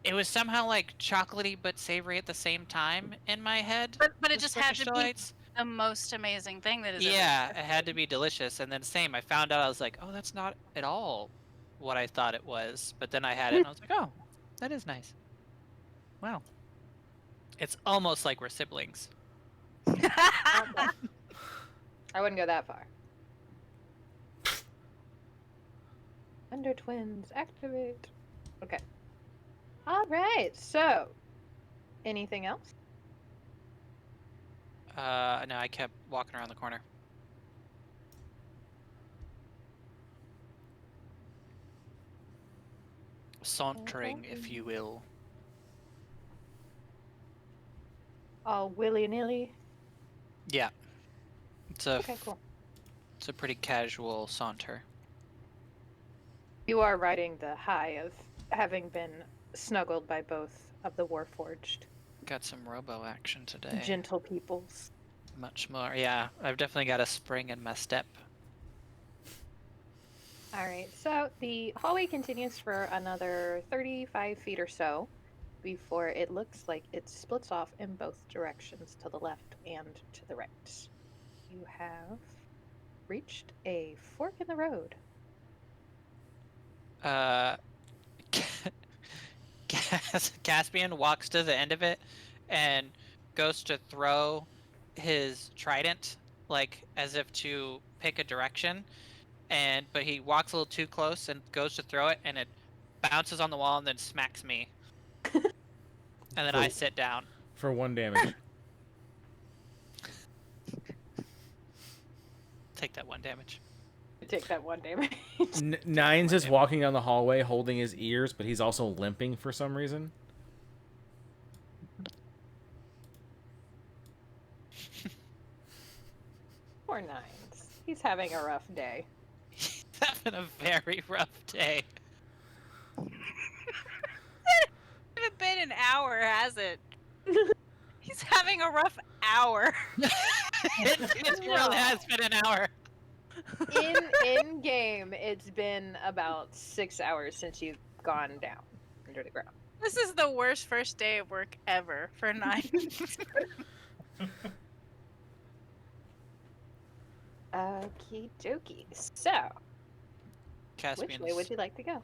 It was somehow like chocolatey but savory at the same time in my head. but it with just had Turkish to be delights. the most amazing thing that is ever Yeah, it had to be delicious. And then same, I found out I was like, oh, that's not at all what I thought it was. But then I had it and I was like, oh, that is nice. Wow. It's almost like we're siblings. I wouldn't go that far. Under twins, activate. Okay. All right. So, anything else? No, I kept walking around the corner. Sauntering, if you will. All willy nilly. Yeah. It's a Okay, cool. it's a pretty casual saunter. You are riding the high of having been snuggled by both of the Warforged Got some robo action today. gentle peoples. Much more. Yeah, I've definitely got a spring in my step. All right, so the hallway continues for another 35 feet or so before it looks like it splits off in both directions, to the left and to the right. You have reached a fork in the road. Uh, Caspian walks to the end of it and goes to throw his trident, like as if to pick a direction. But he walks a little too close and goes to throw it, and it bounces on the wall and then smacks me. And then I sit down. For 1 damage. Take that 1 damage. Take that 1 damage. Nines is walking down the hallway holding his ears, but he's also limping for some reason. Poor Nines. He's having a rough day. He's having a very rough day. It's been an hour, has it? He's having a rough hour. It really has been an hour. In game, it's been about 6 hours since you've gone down under the ground. This is the worst first day of work ever for 9. Okie dokie. So, Caspian's, which way would you like to go?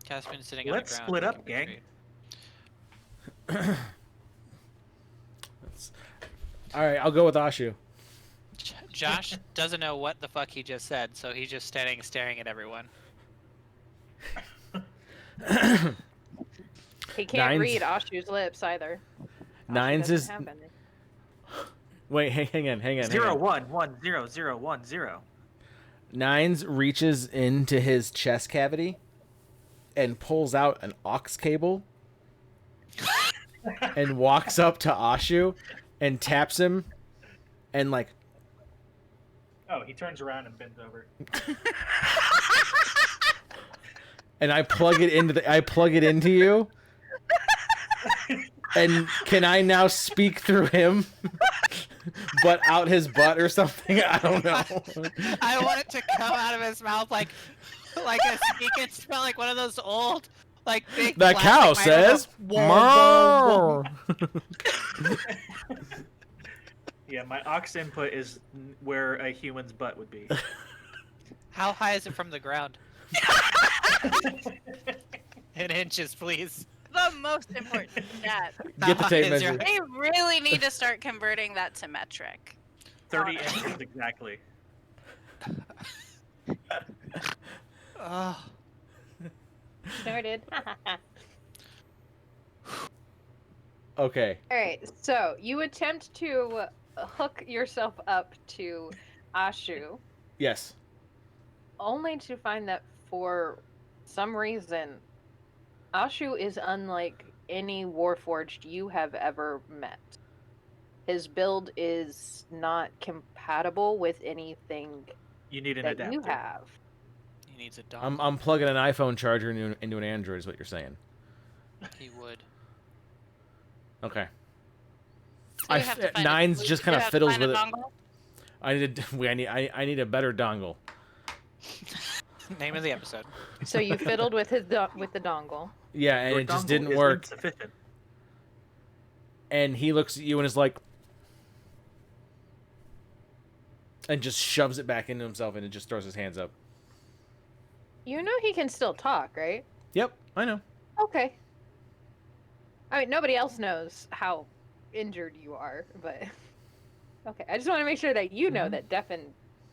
Caspian's sitting on the Let's ground. split up, making gang. retreat. All right, I'll go with A.A.S.H.U. Josh doesn't know what the fuck he just said, so he's just standing staring at everyone. He can't Nines- read A.A.S.H.U's lips either. Nines A.A.S.H.U is. doesn't have any. Wait, hang on. 0 1 1 0 0 1 0. Nines reaches into his chest cavity and pulls out an aux cable and walks up to A.A.S.H.U and taps him and like. Oh, he turns around and bends over. And I plug it into you. And can I now speak through him, but out his butt or something? I don't know. I want it to come out of his mouth like a speaking smell, like one of those old, like big. The cow plastic says, microphone. "Moo." Yeah, my aux input is where a human's butt would be. How high is it from the ground? In inches, please. The most important stat. Get the How tape high is your- measure. They really need to start converting that to metric. 30 inches exactly. Oh, Noted. Okay. All right, so you attempt to hook yourself up to A.A.S.H.U, Yes. only to find that for some reason, A.A.S.H.U is unlike any Warforged you have ever met. His build is not compatible with anything You need an that adapter. you have. he needs a dongle. I'm plugging an iPhone charger into an Android is what you're saying. He would. Okay. So you have to find Nines a, just you kind of have to fiddles find a with it. dongle? I need a better dongle. Name of the episode. So you fiddled with with the dongle. Yeah, and Your it just dongle didn't is work. insufficient. And he looks at you and is like, and just shoves it back into himself and it just throws his hands up. You know he can still talk, right? Yep, I know. Okay. I mean, nobody else knows how injured you are, but okay. I just want to make sure that you know that deafened.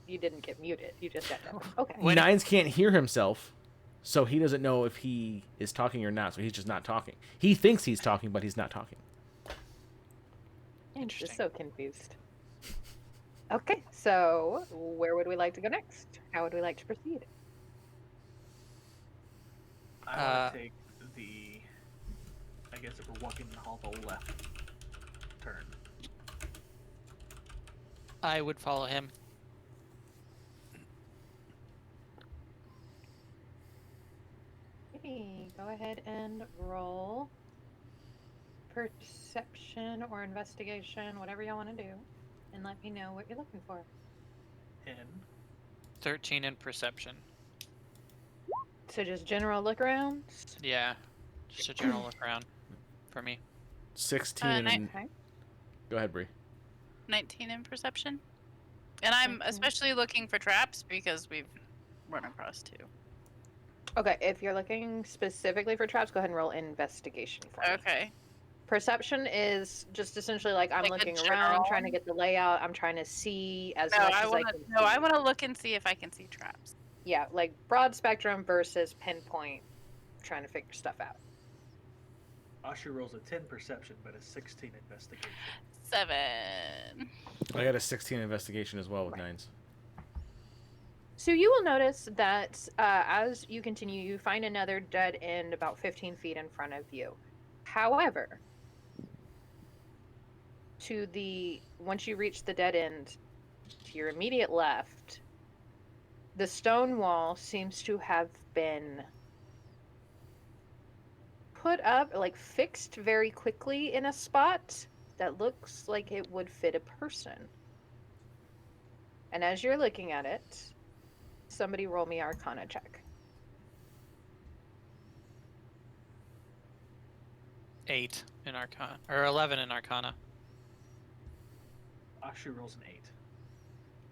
You didn't get muted. You just got deafened. Okay. When- Nines can't hear himself, so he doesn't know if he is talking or not. So he's just not talking. He thinks he's talking, but he's not talking. I'm just Interesting. so confused. Okay, so where would we like to go next? How would we like to proceed? I want to take the. I guess if we're walking in the hall, the left turn. I would follow him. Okay, go ahead and roll perception or investigation, whatever y'all want to do, and let me know what you're looking for. 10. 13 in perception. So just general look around. Yeah, just a general look around for me. 16 and Okay. go ahead, Bree. 19 in perception. And I'm 19. especially looking for traps because we've run across two. Okay, if you're looking specifically for traps, go ahead and roll investigation for me. Okay. Perception is just essentially like I'm Like a looking around, general I'm trying to one? get the layout, I'm trying to see as No, much I as want I to. can No, I see. want to look and see if I can see traps. Yeah, like broad spectrum versus pinpoint, trying to figure stuff out. A.A.S.H.U rolls a 10 perception, but a 16 investigation. 7. I got a 16 investigation as well with Right. 9s. So you will notice that as you continue, you find another dead end about 15 feet in front of you. However, once you reach the dead end, to your immediate left, the stone wall seems to have been put up, like fixed very quickly in a spot that looks like it would fit a person. And as you're looking at it, somebody roll me Arcana check. 8 in Arcana, or 11 in Arcana. A.A.S.H.U rolls an 8.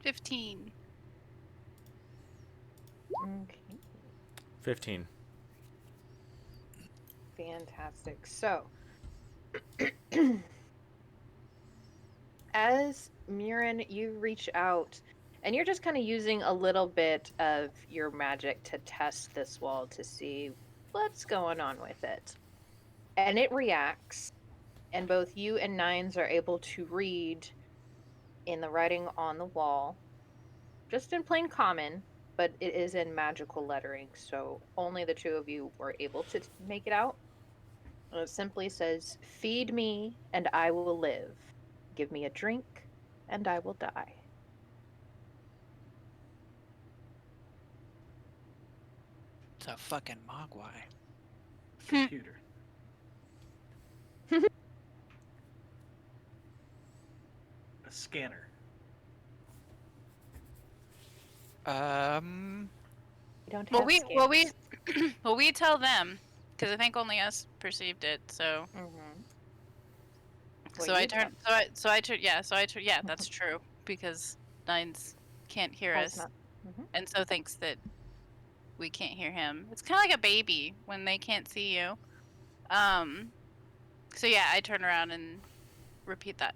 15. Okay, 15. fantastic. So, as Murin, you reach out and you're just kind of using a little bit of your magic to test this wall to see what's going on with it. And it reacts, and both you and Nines are able to read in the writing on the wall, just in plain common, but it is in magical lettering, so only the two of you were able to make it out. And it simply says, "Feed me, and I will live. Give me a drink, and I will die." It's a fucking mogwai. Computer. A scanner. You don't Well, have we scans. well we tell them because I think only us perceived it. So Mhm. so Well, I you turn don't. so I turn yeah that's true because Nines can't hear Has us not. Mhm. and so thinks that we can't hear him. It's kind of like a baby when they can't see you. Um. So yeah, I turn around and repeat that.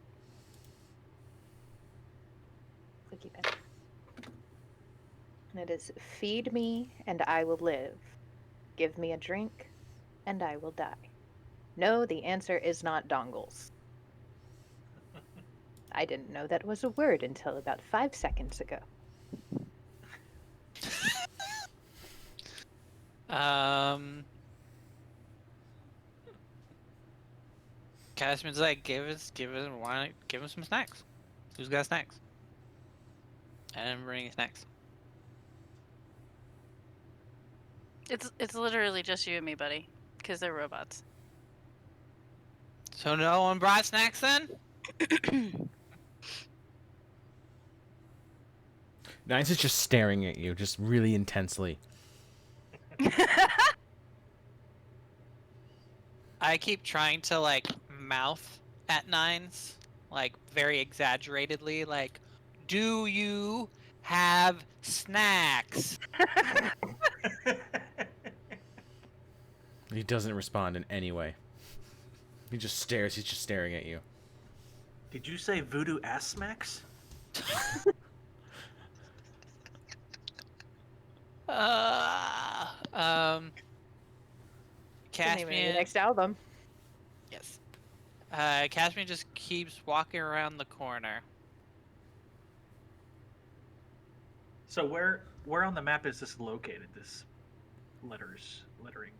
Clicky pen. And it is, "Feed me, and I will live. Give me a drink, and I will die." No, the answer is not dongles. I didn't know that was a word until about 5 seconds ago. Caspian's like, give us, give him some snacks. Who's got snacks? I didn't bring any snacks. It's literally just you and me, buddy, because they're robots. So no one brought snacks then? 9s is just staring at you, just really intensely. I keep trying to like mouth at Nines, like very exaggeratedly, like, do you have snacks? He doesn't respond in any way. He just stares. He's just staring at you. Did you say voodoo ass smacks? Uh, um, It's the name of your Caspian, next album. yes. Caspian just keeps walking around the corner. So where on the map is this located? This lettering.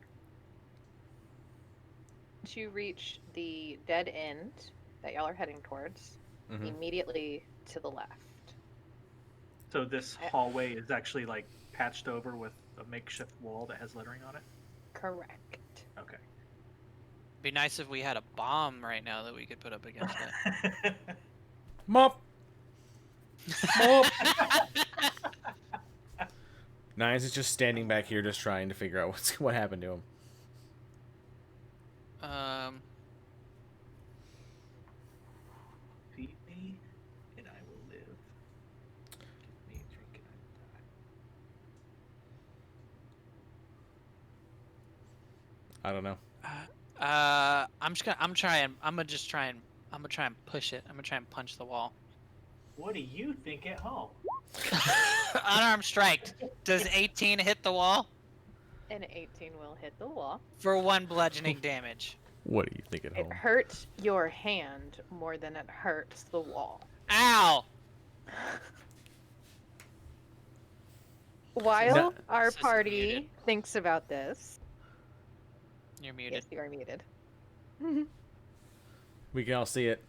Once you reach the dead end that y'all are heading towards, Mm-hmm. immediately to the left. So this hallway is actually like patched over with a makeshift wall that has lettering on it? Correct. Okay. Be nice if we had a bomb right now that we could put up against it. Mop. Mop. Nines is just standing back here, just trying to figure out what happened to him. Feed me, and I will live. Give me a drink, and I will die. I don't know. I'm gonna try and push it. I'm gonna try and punch the wall. What do you think at home? Unarmed strike. Does 18 hit the wall? An 18 will hit the wall. For 1 bludgeoning damage. What do you think at It home? hurts your hand more than it hurts the wall. Ow! While No. our This is party muted. thinks about this, You're muted. yes, you are muted. We can all see it.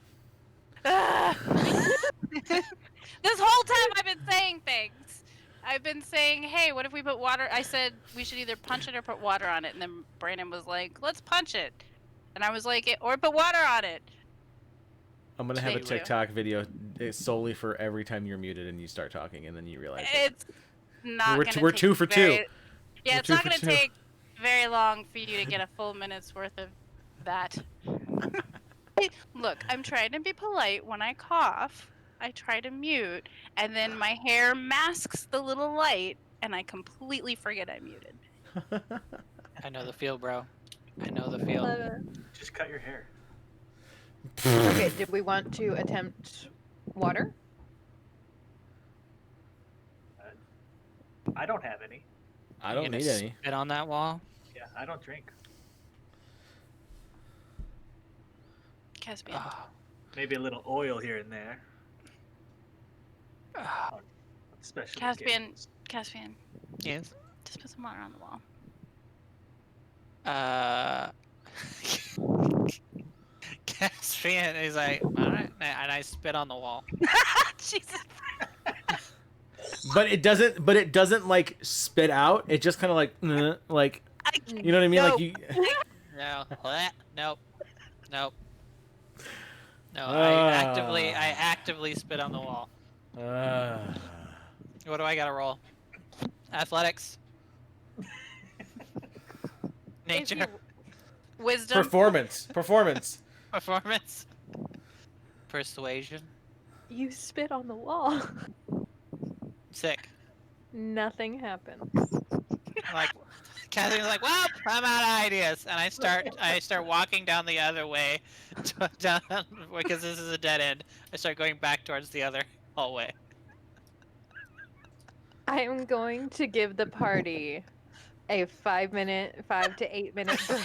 This whole time I've been saying things. I've been saying, hey, what if we put water? I said we should either punch it or put water on it. And then Brandon was like, let's punch it. And I was like, or put water on it. I'm gonna have a Thank you. TikTok video solely for every time you're muted and you start talking, and then you realize it. It's not We're gonna t- we're take 2 for 2. very- Yeah, We're it's 2 not for going to 2. take very long for you to get a full minute's worth of that. Hey, look, I'm trying to be polite when I cough. I try to mute, and then my hair masks the little light, and I completely forget I'm muted. I know the feel, bro. I know the feel. Just cut your hair. Okay, did we want to attempt water? I don't have any. I You don't gonna need any. Spit on that wall. Yeah, I don't drink. Caspian. Oh. Maybe a little oil here and there. Oh. Especially Caspian, Yes. just put some water on the wall. Caspian is like, alright, and I spit on the wall. Jesus. But it doesn't like spit out. It just kind of like you know what I mean? No. Like you. No. Nope. Nope. No, Ah. I actively spit on the wall. What do I gotta roll? Athletics. If you- Nature. Wisdom. Performance. Performance. Persuasion. You spit on the wall. Sick. Nothing happens. I'm like, Catherine's like, well, I'm out of ideas, and I start walking down the other way, down because this is a dead end. I start going back towards the other hallway. I am going to give the party a 5 to 8 minute break.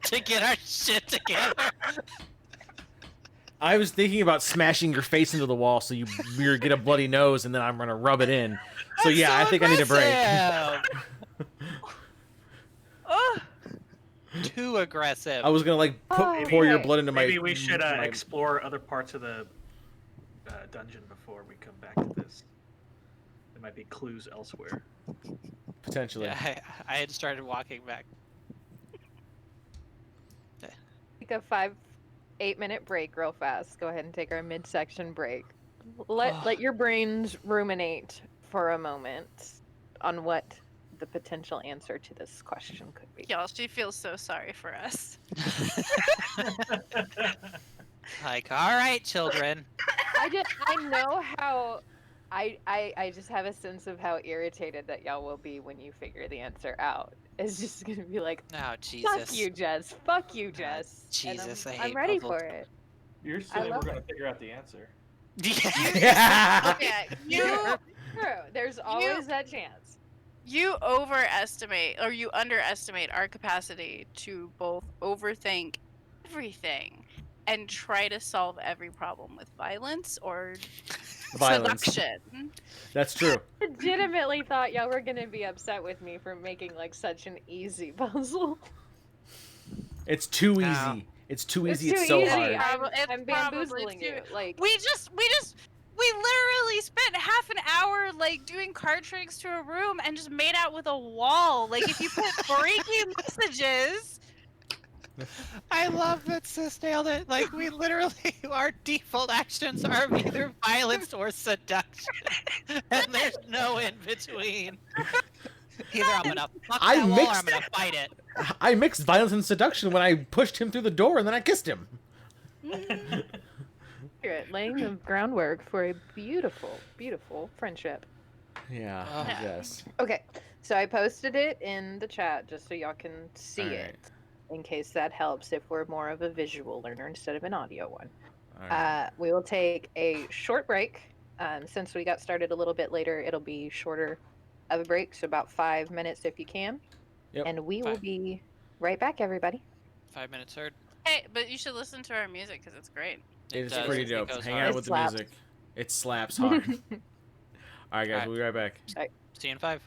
To get our shit together. I was thinking about smashing your face into the wall so you get a bloody nose, and then I'm gonna rub it in. So That's yeah, so I think I need a break. aggressive. Ugh. Too aggressive. I was gonna like Oh, pour your okay. blood into my. Maybe we should my- explore other parts of the dungeon before we come back to this. There might be clues elsewhere. potentially. Yeah, I had started walking back. Take a 8 minute break real fast. Go ahead and take our midsection break. Let your brains ruminate for a moment on what the potential answer to this question could be. Y'all, she feels so sorry for us. Like, all right, children. I know how I just have a sense of how irritated that y'all will be when you figure the answer out. It's just gonna be like, Oh, Jesus. fuck you, Jess. Fuck you, Jess. And Jesus, I I'm hate ready puzzles. for it. You're assuming we're we're love going to figure out the answer. Yeah. Yeah, True. There's always that chance. you overestimate or you underestimate our capacity to both overthink everything and try to solve every problem with violence or Violence. seduction. That's true. Legitimately thought y'all were gonna be upset with me for making like such an easy puzzle. It's too No. easy. It's too It's easy. too It's so easy. hard. It's I'm probably bamboozling too- you. Like We just We literally spent half an hour like doing card tricks to a room and just made out with a wall. Like if you put freaky messages. I love that Sis nailed it. Like we literally, our default actions are either violence or seduction, and there's no in between. Either I'm gonna fuck I that wall or I'm mixed- gonna fight it. I mixed violence and seduction when I pushed him through the door and then I kissed him. Accurate, laying the groundwork for a beautiful, beautiful friendship. Yeah, Oh. I guess. Okay, so I posted it in the chat just so y'all can see All it, right. in case that helps if we're more of a visual learner instead of an audio one. All right. We will take a short break. Since we got started a little bit later, it'll be shorter of a break, so about 5 minutes if you can. Yep. And we will 5. be right back, everybody. 5 minutes heard. Hey, but you should listen to our music because it's great. It's does. pretty It dope. goes Hang hard. out It with slaps. the music. It slaps hard. All right, guys. All right. We'll be right back. See you in 5.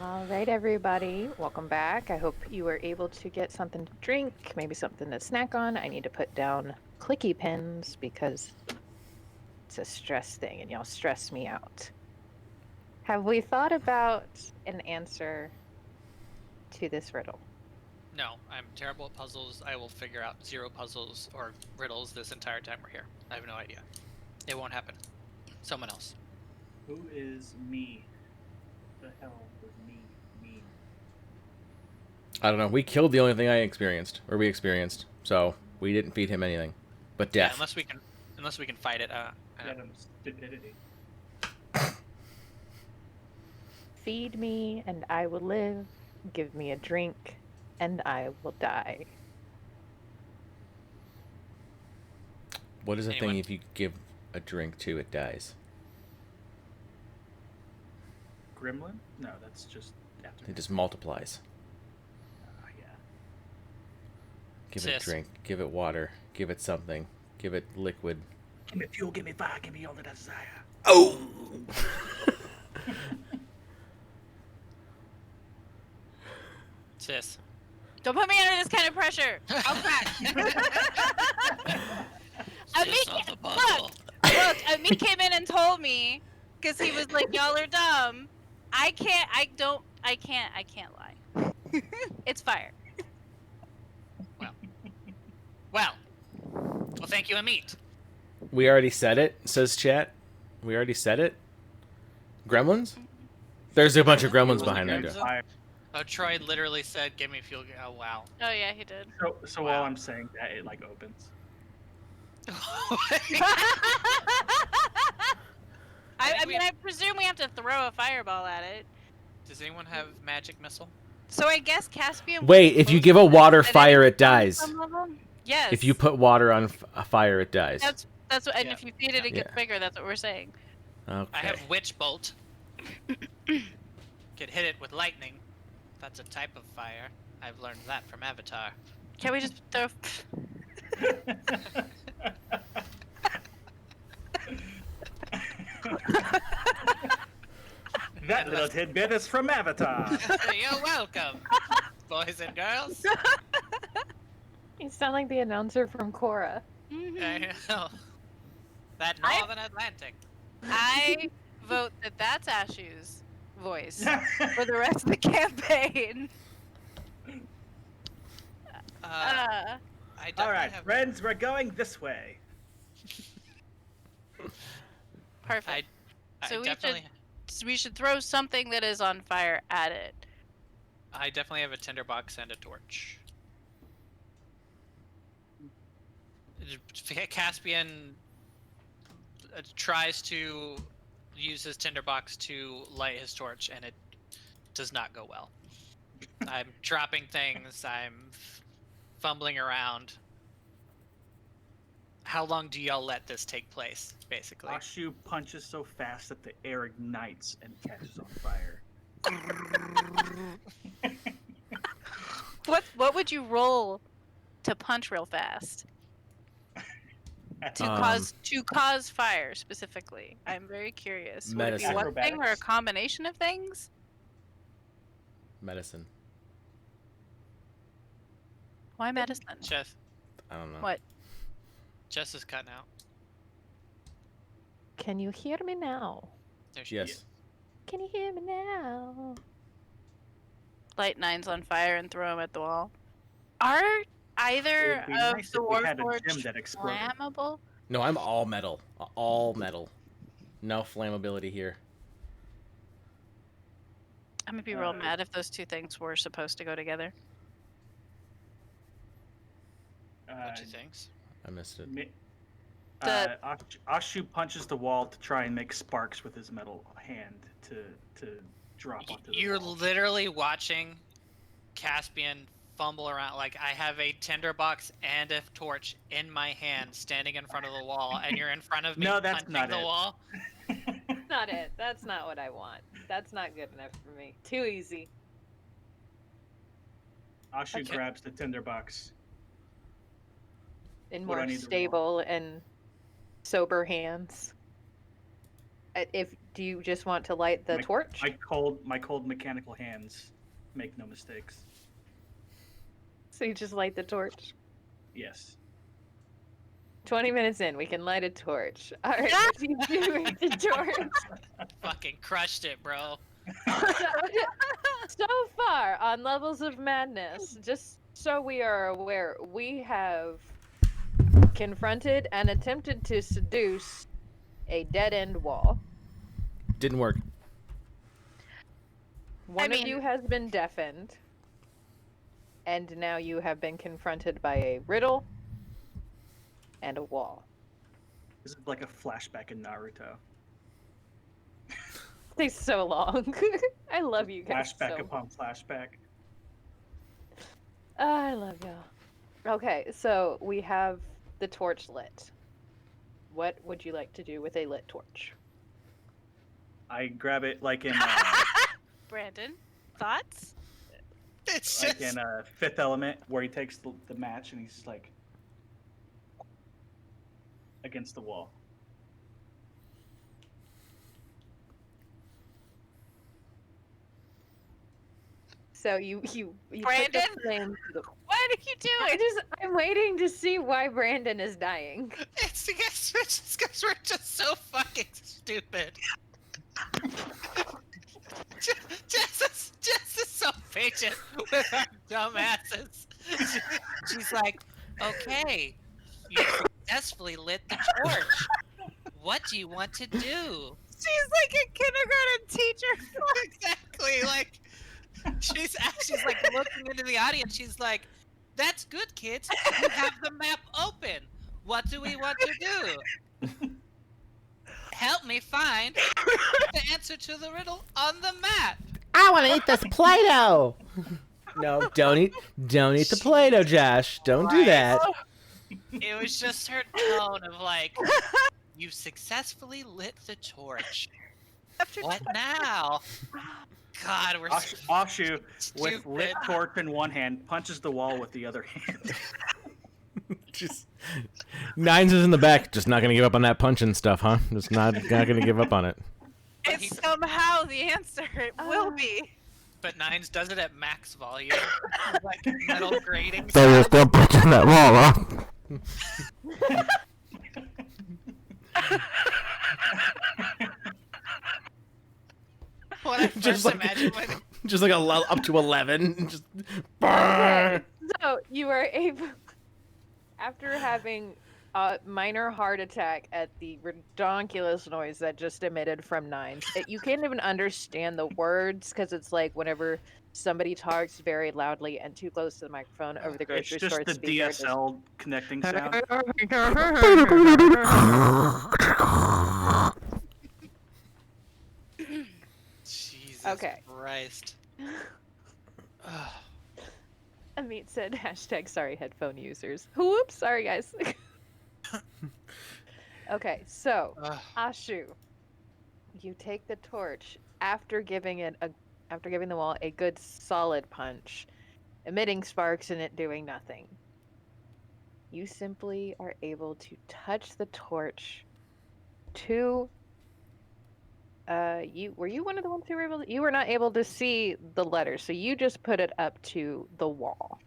All right, everybody, welcome back. I hope you were able to get something to drink, maybe something to snack on. I need to put down clicky pens because it's a stress thing and y'all stress me out. Have we thought about an answer to this riddle? No, I'm terrible at puzzles. I will figure out 0 puzzles or riddles this entire time we're here. I have no idea. It won't happen. Someone else. Who is me? The hell does me mean? I don't know. We killed the only thing I experienced, or we experienced, so we didn't feed him anything, but Yeah, death. unless we can fight it. Get him stupidity. Feed me and I will live. Give me a drink and I will die. What is the Anyone? thing if you give a drink to, it dies? Gremlin? No, that's just after. It just multiplies. Yeah. Give it a Sis. drink. Give it water. Give it something. Give it liquid. Give me fuel, give me fire, give me all that I desire. Oh! Sis. Don't put me under this kind of pressure. I'll crack. Look, Ami came in and told me because he was like, "Y'all are dumb." I can't lie. It's fire. Well, thank you, Amit. We already said it, says chat. We already said it. Gremlins? There's a bunch of gremlins behind that door. Fire. Oh, Troy literally said, "Give me fuel." Oh, wow. Oh yeah, he did. So Wow. while I'm saying that, it like opens. I mean, I presume we have to throw a fireball at it. Does anyone have magic missile? So I guess Caspian. Wait, if you give a water At fire, any it dies. some level? Yes. If you put water on a fire, it dies. That's what, and Yeah. if you feed it, it gets Yeah. bigger. That's what we're saying. Okay. I have witch bolt. Could hit it with lightning. That's a type of fire. I've learned that from Avatar. Can we just throw? That little tidbit is from Avatar. You're welcome, boys and girls. You sound like the announcer from Korra. I know. That I- Northern Atlantic. I vote that that's A.A.S.H.U's voice for the rest of the campaign. I definitely All right, have. friends, we're going this way. Perfect. I So definitely. we should throw something that is on fire at it. I definitely have a tinderbox and a torch. Caspian tries to use his tinderbox to light his torch, and it does not go well. I'm dropping things. I'm fumbling around. How long do y'all let this take place, basically? A.A.S.H.U punches so fast that the air ignites and catches on fire. What would you roll to punch real fast to cause fire specifically? I'm very curious. Would it be Medicine. one thing or a Acrobatics. combination of things? Medicine. Why medicine? Chess. I don't know. What? Chess is cutting out. Can you hear me now? There she Yes. is. Can you hear me now? Light nines on fire and throw them at the wall. Are either It'd be of nice the if we had a warforged gem that exploded. flammable? No, I'm all metal. All metal. No flammability here. I'm gonna be real mad if those two things were supposed to go together. What do you think? I missed it. A.A.S.H.U punches the wall to try and make sparks with his metal hand to drop onto the You're wall. literally watching Caspian fumble around. Like, I have a tinderbox and a torch in my hand, standing in front of the wall, and you're in front of me No, that's punching not the it. wall. Not it. That's not what I want. That's not good enough for me. Too easy. A.A.S.H.U Okay. grabs the tinderbox. In What do I more need to roll? stable and sober hands. If do you just want to light the torch? My cold mechanical hands make no mistakes. So you just light the torch. Yes. 20 minutes in, we can light a torch. All right, what do you do with the torch? Fucking crushed it, bro. So far on Levels of Madness, just so we are aware, we have confronted and attempted to seduce a dead-end wall. Didn't work. One of you has been deafened, and now you have been confronted by a riddle and a wall. This is like a flashback in Naruto. Takes so long. I love you guys. Flashback so upon flashback. I love y'all. Okay, so we have the torch lit. What would you like to do with a lit torch? I grab it like in Brandon, thoughts? It's like just in Fifth Element, where he takes the match and he's like against the wall. So you put Brandon? the flame to the... What are you doing? I'm waiting to see why Brandon is dying. it's because we're just so fucking stupid. Jess is so patient with our dumbasses. She's like, okay, you successfully lit the torch. What do you want to do? She's like a kindergarten teacher. Exactly. Like she's like looking into the audience. She's like, "That's good, kids. We have the map open. What do we want to do? Help me find the answer to the riddle on the map." I want to eat this Play-Doh. No, don't eat the Play-Doh, Josh. Don't do that. It was just her tone of like, "You successfully lit the torch. What now?" God, we're A.A.S.H.U with lit stupid. torch in one hand punches the wall with the other hand. Just Nines is in the back. Just not gonna give up on that punching stuff, huh? Just not gonna give up on it. It's somehow the answer. It will be. But Nines does it at max volume, like metal grating. So you're still punching that wall, huh? When I first Just like- imagined when Just like up to 11. Just. Okay, so you are able, after having a minor heart attack at the redonkulous noise that just emitted from Nines, you can't even understand the words because it's like whenever somebody talks very loudly and too close to the microphone over the It's grocery just store the speaker. DSL connecting sound. Jesus Okay. Christ. Ugh. Amit said #sorry headphone users. Whoops, sorry guys. Okay, so Ugh. A.A.S.H.U, you take the torch after giving the wall a good solid punch, emitting sparks and it doing nothing. You simply are able to touch the torch to were you one of the ones who were able to, you were not able to see the letters, so you just put it up to the wall.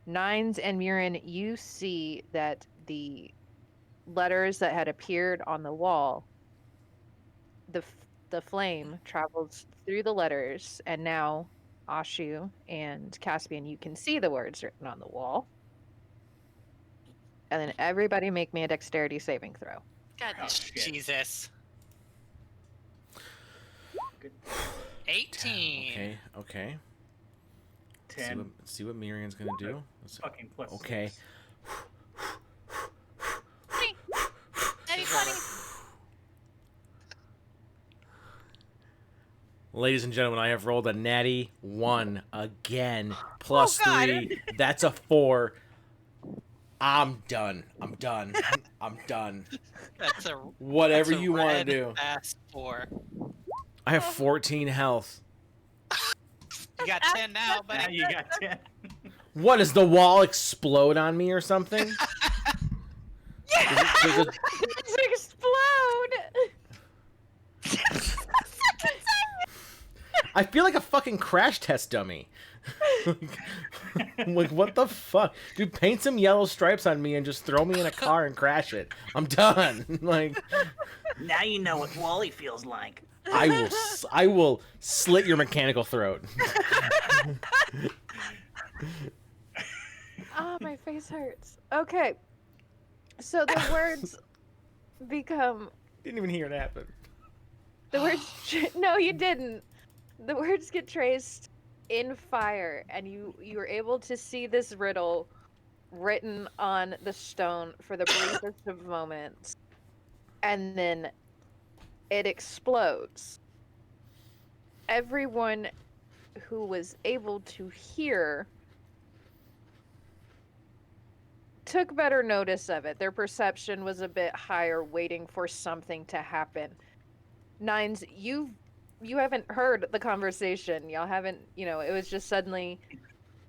Nines and Murin, you see that the letters that had appeared on the wall, the flame travels through the letters, and now A.A.S.H.U and Caspian, you can see the words written on the wall. And then everybody make me a dexterity saving throw. God, Oh, shit. Jesus. Good. 18. Okay. 10. See what Miriam's gonna do. Fucking plus Okay. 6. 20. Ladies and gentlemen, I have rolled a natty 1 again. Plus God. 3. That's a 4. I'm done. I'm done. That's a Whatever that's a you want to red do. Ass 4. I have 14 health. You got 10 now, Now but you got 10. What, does the wall explode on me or something? Does it- Explode! I feel like a fucking crash test dummy. Like, what the fuck? Dude, paint some yellow stripes on me and just throw me in a car and crash it. I'm done. Like, Now you know what Wally feels like. I will slit your mechanical throat. Ah, my face hurts. Okay. So the words become Didn't even hear it happen. the words. No, you didn't. The words get traced in fire, and you are able to see this riddle written on the stone for the briefest of moments, and then it explodes. Everyone who was able to hear took better notice of it. Their perception was a bit higher, waiting for something to happen. Nines, you haven't heard the conversation. Y'all haven't, it was just suddenly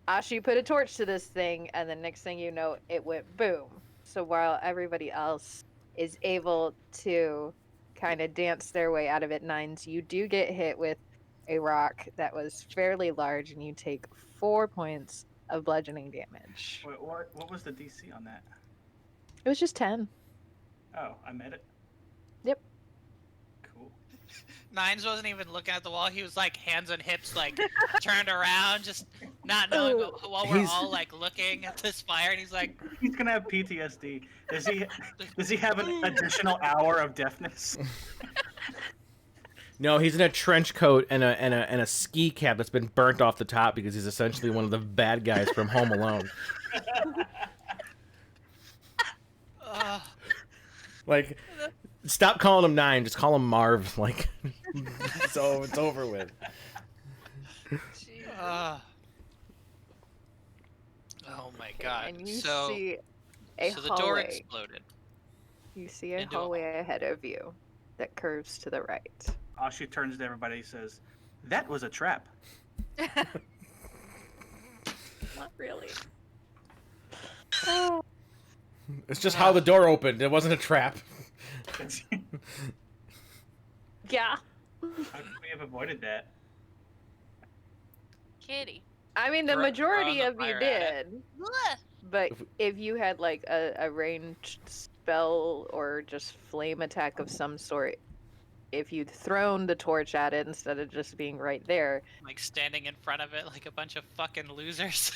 A.A.S.H.U put a torch to this thing, and the next thing you know, it went boom. So while everybody else is able to kind of dance their way out of it, Nines, you do get hit with a rock that was fairly large, and you take 4 points of bludgeoning damage. Wait, what was the DC on that? It was just 10. Oh, I met it. Yep. Cool. Nines wasn't even looking at the wall. He was like hands on hips, like turned around, just not knowing while we're all like looking at this fire. And he's like, He's gonna have PTSD. Does he have an additional hour of deafness? No, he's in a trench coat and a ski cap that's been burnt off the top because he's essentially one of the bad guys from Home Alone. Like, stop calling him Nine. Just call him Marv. Like, so it's over with. oh my god. And you so see a the door hallway. exploded. You see a into a hallway ahead of you that curves to the right. She turns to everybody and says, "That was a trap." Not really. It's just how the door opened. It wasn't a trap. Yeah. How could we have avoided that? Kitty. I mean, the Throw- majority throwing the of you fire at did. But If we- if you had like a ranged spell or just flame attack of some sort, if you'd thrown the torch at it instead of just being right there, Like standing in front of it like a bunch of fucking losers.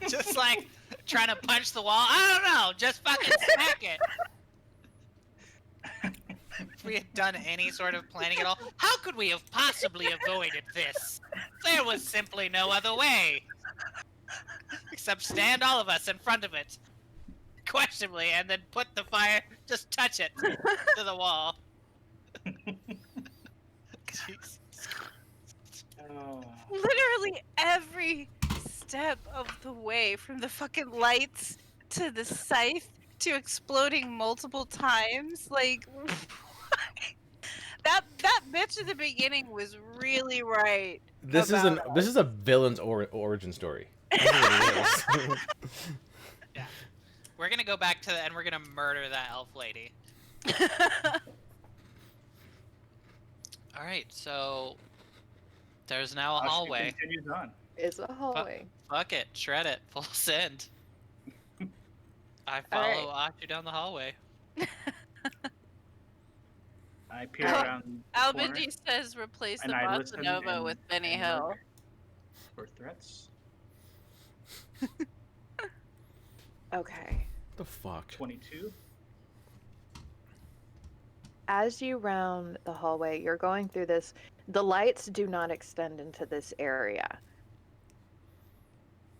Just like trying to punch the wall. I don't know. Just fucking smack it. If we had done any sort of planning at all, how could we have possibly avoided this? There was simply no other way. Except stand all of us in front of it. Questionably, and then put the fire, just touch it to the wall. Jesus. Oh. Literally every step of the way, from the fucking lights to the scythe to exploding multiple times, like that bitch at the beginning was really right. This is about this is a villain's origin story. That's what it is. Yeah. We're gonna go back to and we're gonna murder that elf lady. Alright, so there's now a She hallway. continues on. it's a hallway. Fuck it, shred it, full send. I follow A.A.S.H.U down the hallway. I peer around the corner Albany says replace the and I Bossa listen Nova and- with Benny and Hill. look for threats. Okay. The fuck? 22. As you round the hallway, you're going through this. The lights do not extend into this area.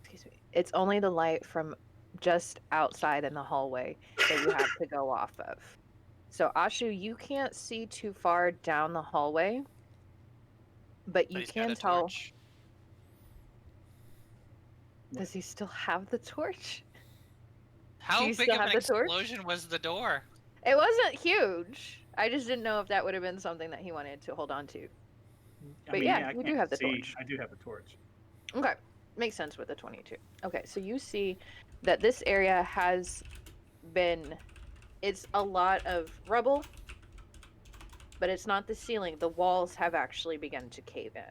Excuse me. It's only the light from just outside in the hallway that you have to go off of. So, A.A.S.H.U, you can't see too far down the hallway, but you But he's got can a tell. torch. Does he still have the torch? How you big still of an have the torch? explosion was the door? It wasn't huge. I just didn't know if that would have been something that he wanted to hold on to. But yeah, I you do can't have the see. torch. I do have the torch. Okay, makes sense with the 22. Okay, so you see that this area has been, it's a lot of rubble, but it's not the ceiling. The walls have actually begun to cave in.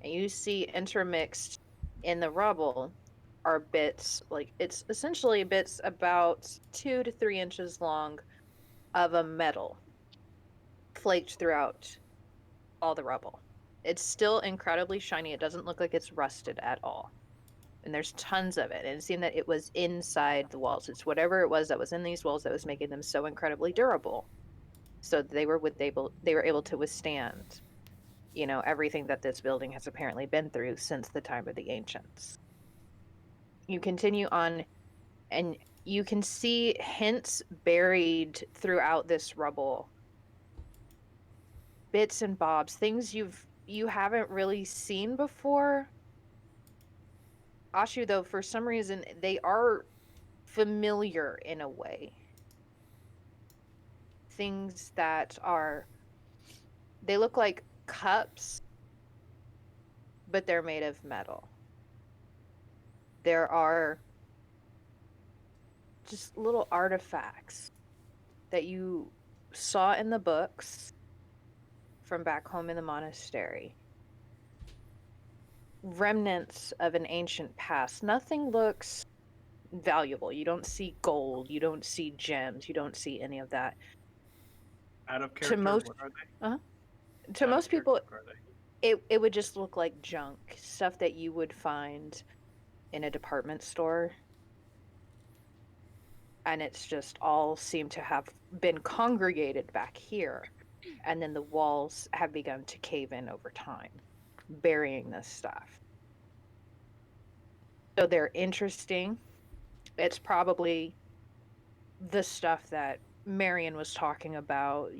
And you see intermixed in the rubble are bits, like it's essentially bits about 2 to 3 inches long of a metal flaked throughout all the rubble. It's still incredibly shiny. It doesn't look like it's rusted at all. And there's tons of it. And it seemed that it was inside the walls. It's whatever it was that was in these walls that was making them so incredibly durable. So they were able to withstand, everything that this building has apparently been through since the time of the ancients. You continue on, and you can see hints buried throughout this rubble, bits and bobs, things you haven't really seen before. A.A.S.H.U, though, for some reason, they are familiar in a way. Things that they look like cups, but they're made of metal. There are just little artifacts that you saw in the books from back home in the monastery. Remnants of an ancient past. Nothing looks valuable. You don't see gold, you don't see gems, you don't see any of that. Out of To character, most what are they? to Out of most people, character, what are they? it would just look like junk, stuff that you would find in a department store. And it's just all seem to have been congregated back here. And then the walls have begun to cave in over time, burying this stuff. So they're interesting. It's probably the stuff that Marion was talking about,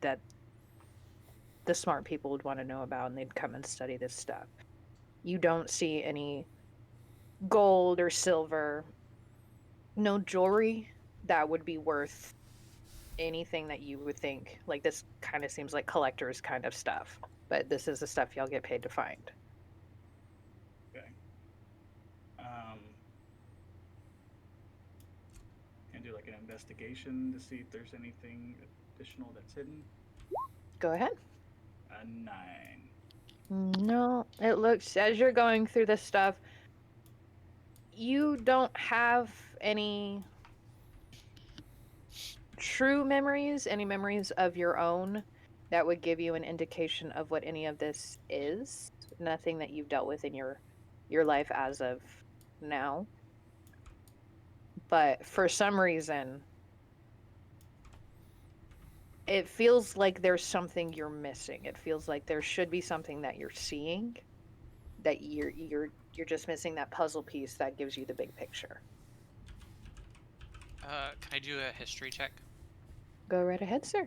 that the smart people would want to know about, and they'd come and study this stuff. You don't see any gold or silver, no jewelry that would be worth anything that you would think. Like, this kind of seems like collector's kind of stuff, but this is the stuff y'all get paid to find. Okay. Can do like an investigation to see if there's anything additional that's hidden. Go ahead. A 9. No, it looks, as you're going through this stuff, you don't have any true memories, any memories of your own that would give you an indication of what any of this is. Nothing that you've dealt with in your life as of now. But for some reason, it feels like there's something you're missing. It feels like there should be something that you're seeing, that you're just missing that puzzle piece that gives you the big picture. Can I do a history check? Go right ahead, sir.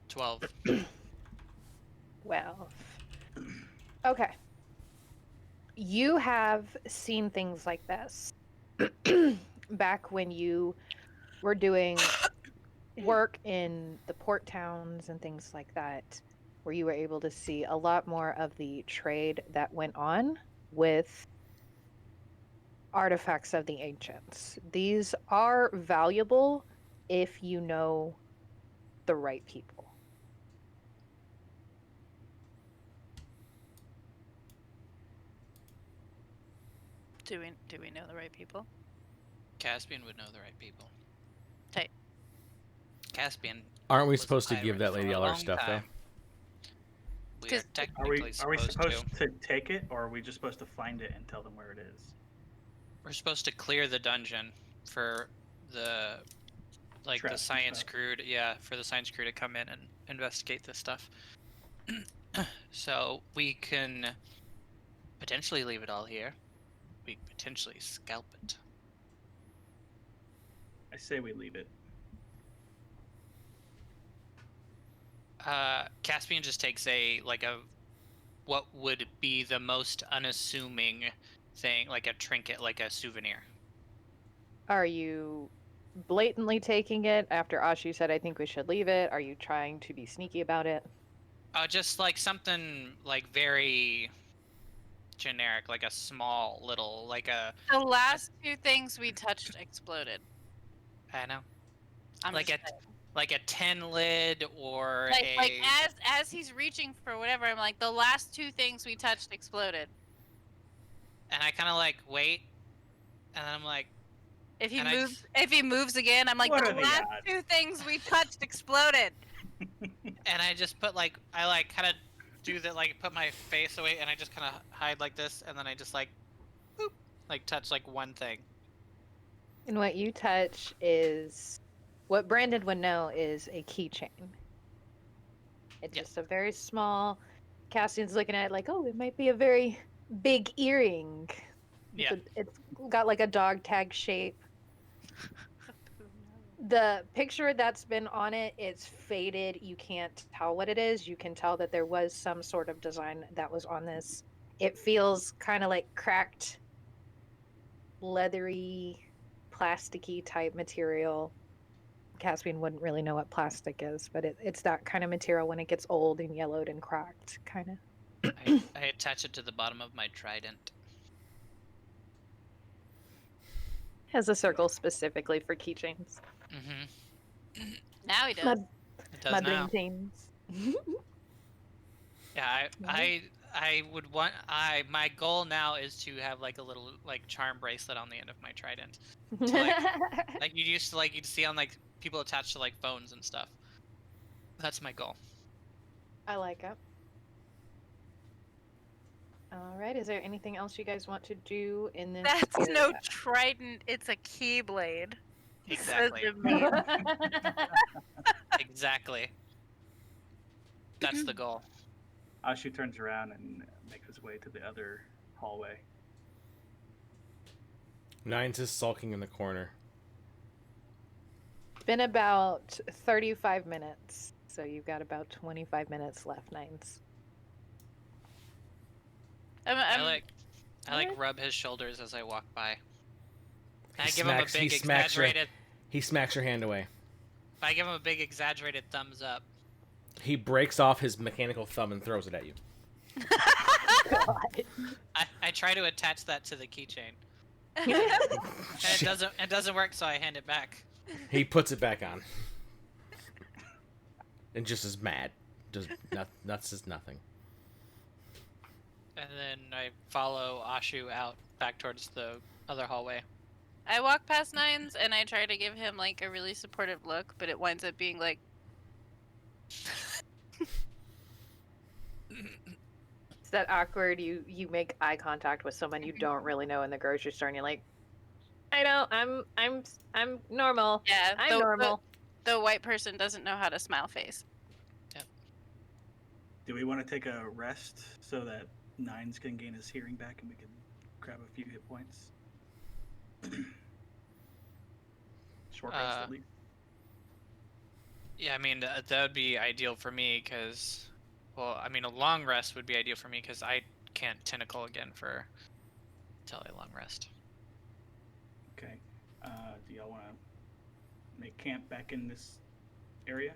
12. Well, okay. You have seen things like this back when you were doing work in the port towns and things like that, where you were able to see a lot more of the trade that went on with artifacts of the ancients. These are valuable if you know the right people. Do we know the right people? Caspian would know the right people. Tight. Caspian. Aren't we was a supposed to give pirate that for lady a all our long stuff, time. We are 'Cause- technically Are we supposed to. to take it, or are we just supposed to find it and tell them where it is? We're supposed to clear the dungeon for the the Traps and science stuff. crew for the science crew to come in and investigate this stuff. So we can potentially leave it all here. We can potentially scalp it. I say we leave it. Caspian just takes what would be the most unassuming thing, like a trinket, like a souvenir. Are you blatantly taking it after A.A.S.H.U said, I think we should leave it? Are you trying to be sneaky about it? Just like something like very generic, like a small little, like a. The last 2 things we touched exploded. I know. I'm Like just a saying. like a tin lid or Like as he's reaching for whatever, I'm like, the last two things we touched exploded. and I kind of like wait, and then I'm like, If he And I moves, just- if he moves again, I'm like, What the are the last odds? two things we touched exploded. and I just put like I like kind of do that, like put my face away, and I just kind of hide like this, and then I just like, boop, like touch like one thing. And what you touch is what Brandon would know is a keychain. It's Yeah. just a very small. Cassian's looking at it like, oh, it might be a very big earring. Yeah. It's got like a dog tag shape. The picture that's been on it, it's faded. You can't tell what it is. You can tell that there was some sort of design that was on this. It feels kind of like cracked, leathery, plasticky type material. Caspian wouldn't really know what plastic is, but it's that kind of material when it gets old and yellowed and cracked, kind of. I attach it to the bottom of my trident. Has a circle specifically for keychains. Mm-hmm. Now he My, does. It does my now. brain chains. Yeah, Right. I would want my goal now is to have like a little like charm bracelet on the end of my trident. To like you used to like you'd see on like people attached to like phones and stuff. That's my goal. I like it. All right. Is there anything else you guys want to do in this That's no area? trident. It's a keyblade. Exactly. Says the meme. Exactly. That's the goal. A.A.S.H.U turns around and makes his way to the other hallway. Nines is sulking in the corner. It's been about 35 minutes. So you've got about 25 minutes left, Nines. I I'm, like rub his shoulders as I walk by. He I give him a smacks- he big smacks your- exaggerated. He smacks your hand away. I give him a big exaggerated thumbs up. He breaks off his mechanical thumb and throws it at you. God. I try to attach that to the keychain. And Shit. it doesn't work, so I hand it back. He puts it back on. And just is mad. Just says nothing. And then I follow A.A.S.H.U out back towards the other hallway. I walk past Nines and I try to give him like a really supportive look, but it winds up being like, It's that awkward you make eye contact with someone you don't really know in the grocery store and you're like, I know, I'm normal. yeah, I'm normal. The white person doesn't know how to smile face. Do we want to take a rest so that Nines can gain his hearing back and we can grab a few hit points? Short rest at least. Yeah, I mean that would be ideal for me because, well, I mean a long rest would be ideal for me because I can't tentacle again for until a long rest. Okay. Do y'all want to make camp back in this area?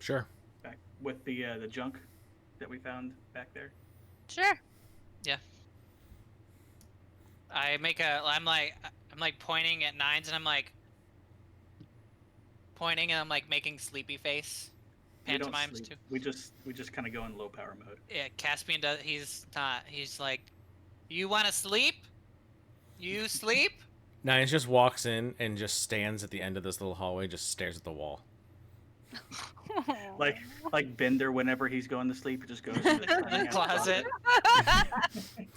Sure. Back with the junk that we found back there? Sure. I'm like pointing at Nines and I'm like pointing and I'm like making sleepy face We don't pantomimes sleep. too. We just kind of go in low power mode. Yeah, Caspian does. He's not. He's like, you want to sleep? You sleep? Nines just walks in and just stands at the end of this little hallway, just stares at the wall. Like Bender, whenever he's going to sleep, he just goes in The closet.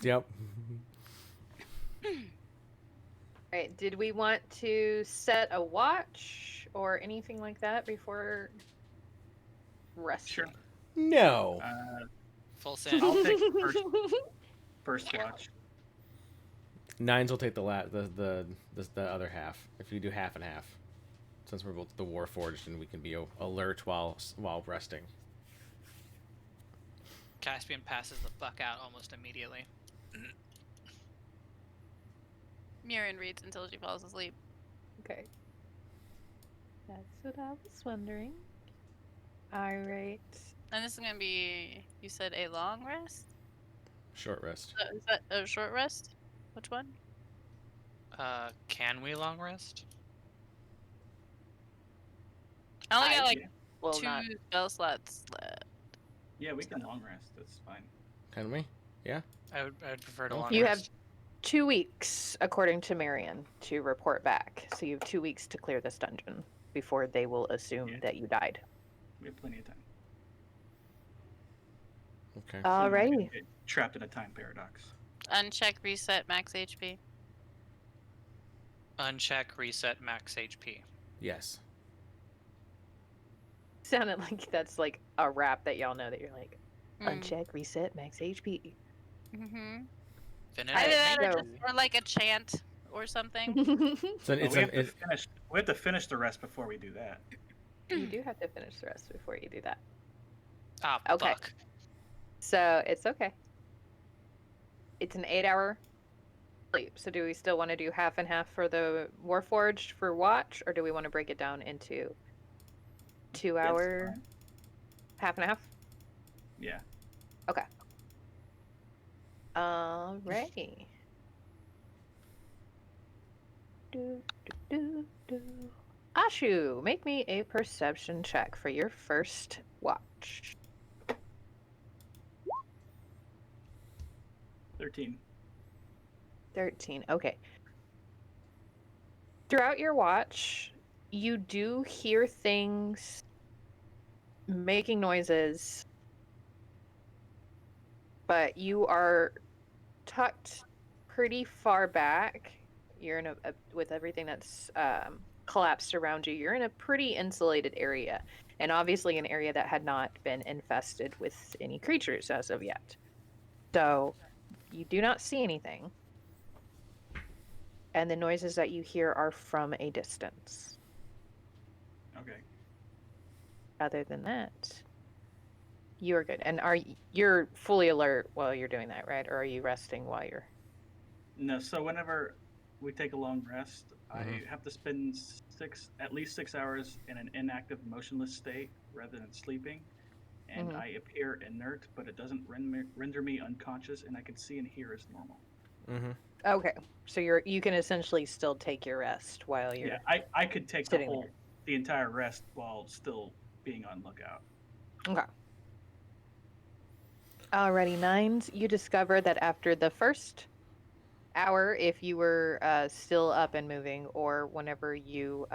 Yep. All right, did we want to set a watch or anything like that before resting? Sure. No. Full send. I'll take first watch. Nines will take the other half. If you do half and half, since we're both the Warforged and we can be alert while resting. Caspian passes the fuck out almost immediately. Murin reads until she falls asleep. Okay. That's what I was wondering. All right. And this is gonna be, you said a long rest? Short rest. Is that a short rest? Which one? Can we long rest? I only got like Yeah, will 2 not. spell slots left. yeah, we can long rest. That's fine. Can we? Yeah. I'd prefer to Okay. long You have rest. 2 weeks, according to Marion, to report back. So you have 2 weeks to clear this dungeon before they will assume Yeah. that you died. We have plenty of time. Okay. We're not gonna Alrighty. get trapped in a time paradox. Uncheck reset max HP. Uncheck, reset, max HP. Yes. Sounded like that's like a rap that y'all know that you're like, Mm. uncheck, reset, max HP. Mm-hmm. Finish Alright, Either that or so- just or like a chant or something. So But it's we an have to finish. We have to finish the rest before we do that. You do have to finish the rest before you do that. Ah, Okay. fuck. So it's okay. It's an 8-hour sleep. So do we still want to do half and half for the Warforged for watch, or do we want to break it down into 2-hour, fine. half and a half? Yeah. Okay. Alrighty. Do, do, do. A.A.S.H.U, make me a perception check for your first watch. 13. 13. Okay. Throughout your watch, you do hear things making noises, but you are tucked pretty far back. You're in a with everything that's collapsed around you. You're in a pretty insulated area, and obviously an area that had not been infested with any creatures as of yet. So you do not see anything, and the noises that you hear are from a distance. Okay. Other than that, you are good. And you're fully alert while you're doing that, right? Or are you resting while you're? No. So whenever we take a long rest, I Mhm. have to spend at least 6 hours in an inactive, motionless state rather than sleeping, and Mhm. I appear inert, but it doesn't render me unconscious, and I can see and hear as normal. Mm-hmm. Okay, so you can essentially still take your rest while Yeah, you're I could take sitting there. the entire rest while still being on lookout. Okay. Alrighty, Nines. You discover that after the first hour, if you were still up and moving, or whenever you,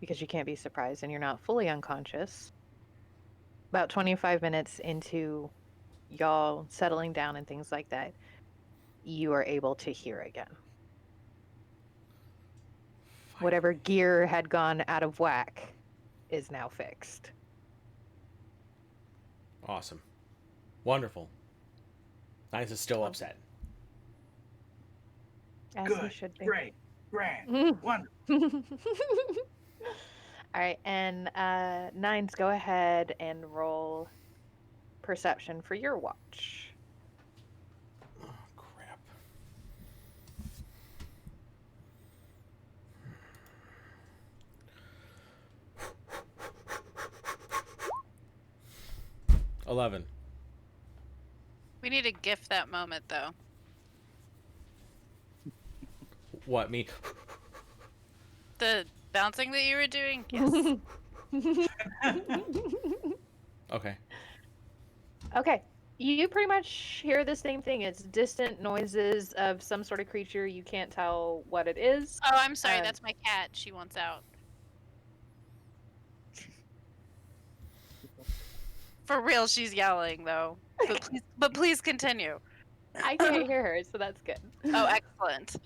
because you can't be surprised and you're not fully unconscious, about 25 minutes into y'all settling down and things like that, you are able to hear again. Whatever gear had gone out of whack is now fixed. Awesome. Wonderful. Nice is still upset. As he Good, should be. great, grand, Mhm. wonderful. All right, and Nines, go ahead and roll perception for your watch. Oh, crap. $11. We need to gift that moment though. What, me? The bouncing that you were doing? Yes. Okay. Okay, you pretty much hear the same thing. It's distant noises of some sort of creature. You can't tell what it is. Oh, I'm sorry. Um, That's my cat. She wants out. For real, she's yelling though. But please continue. I can't hear her, so that's good. Oh, excellent.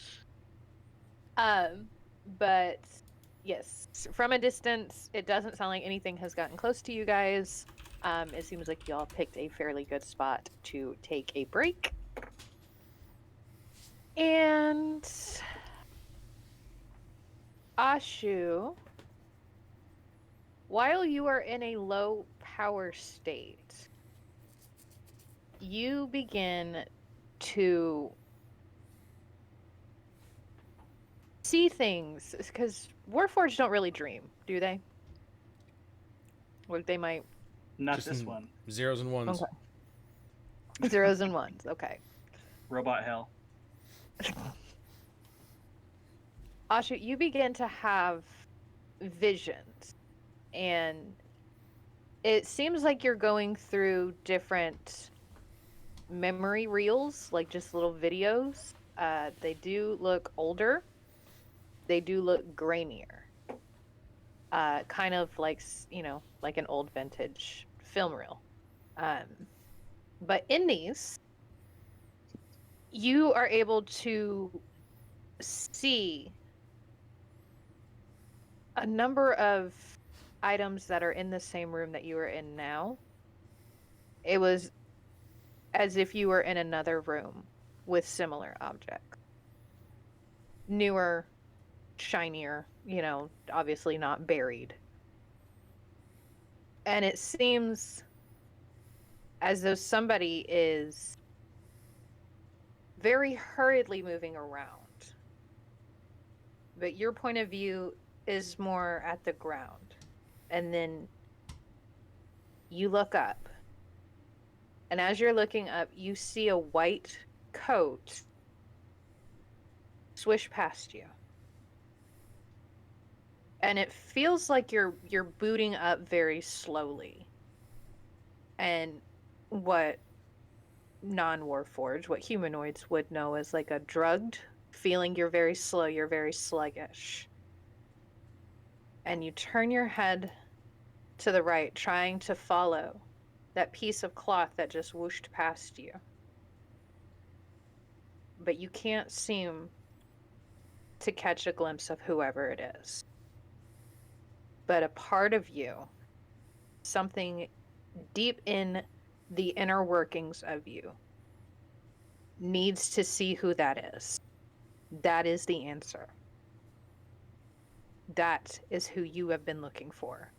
But yes, from a distance, it doesn't sound like anything has gotten close to you guys. It seems like y'all picked a fairly good spot to take a break. And A.A.S.H.U, while you are in a low power state, you begin to see things because Warforged don't really dream, do they? Or they might. Not Just this in one. zeros and ones. Okay. Zeros and ones. Okay. Robot hell. A.A.S.H.U, you begin to have visions, and it seems like you're going through different memory reels, like just little videos. They do look older. They do look grainier. Kind of like, like an old vintage film reel. But in these, you are able to see a number of items that are in the same room that you are in now. It was as if you were in another room with similar objects. Newer, shinier, obviously not buried. And it seems as though somebody is very hurriedly moving around. But your point of view is more at the ground. And then you look up. And as you're looking up, you see a white coat swish past you. And it feels like you're booting up very slowly. And what non-Warforged, what humanoids would know as like a drugged feeling, you're very slow, you're very sluggish. And you turn your head to the right, trying to follow that piece of cloth that just whooshed past you. But you can't seem to catch a glimpse of whoever it is. But a part of you, something deep in the inner workings of you, needs to see who that is. That is the answer. That is who you have been looking for.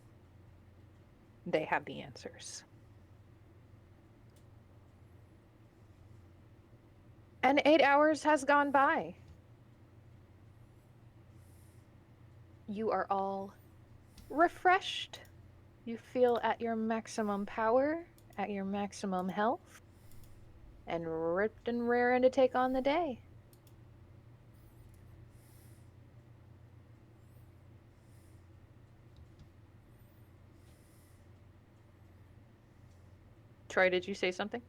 They have the answers. And 8 hours has gone by. You are all refreshed. You feel at your maximum power, at your maximum health, and ripped and raring to take on the day. Troy, did you say something?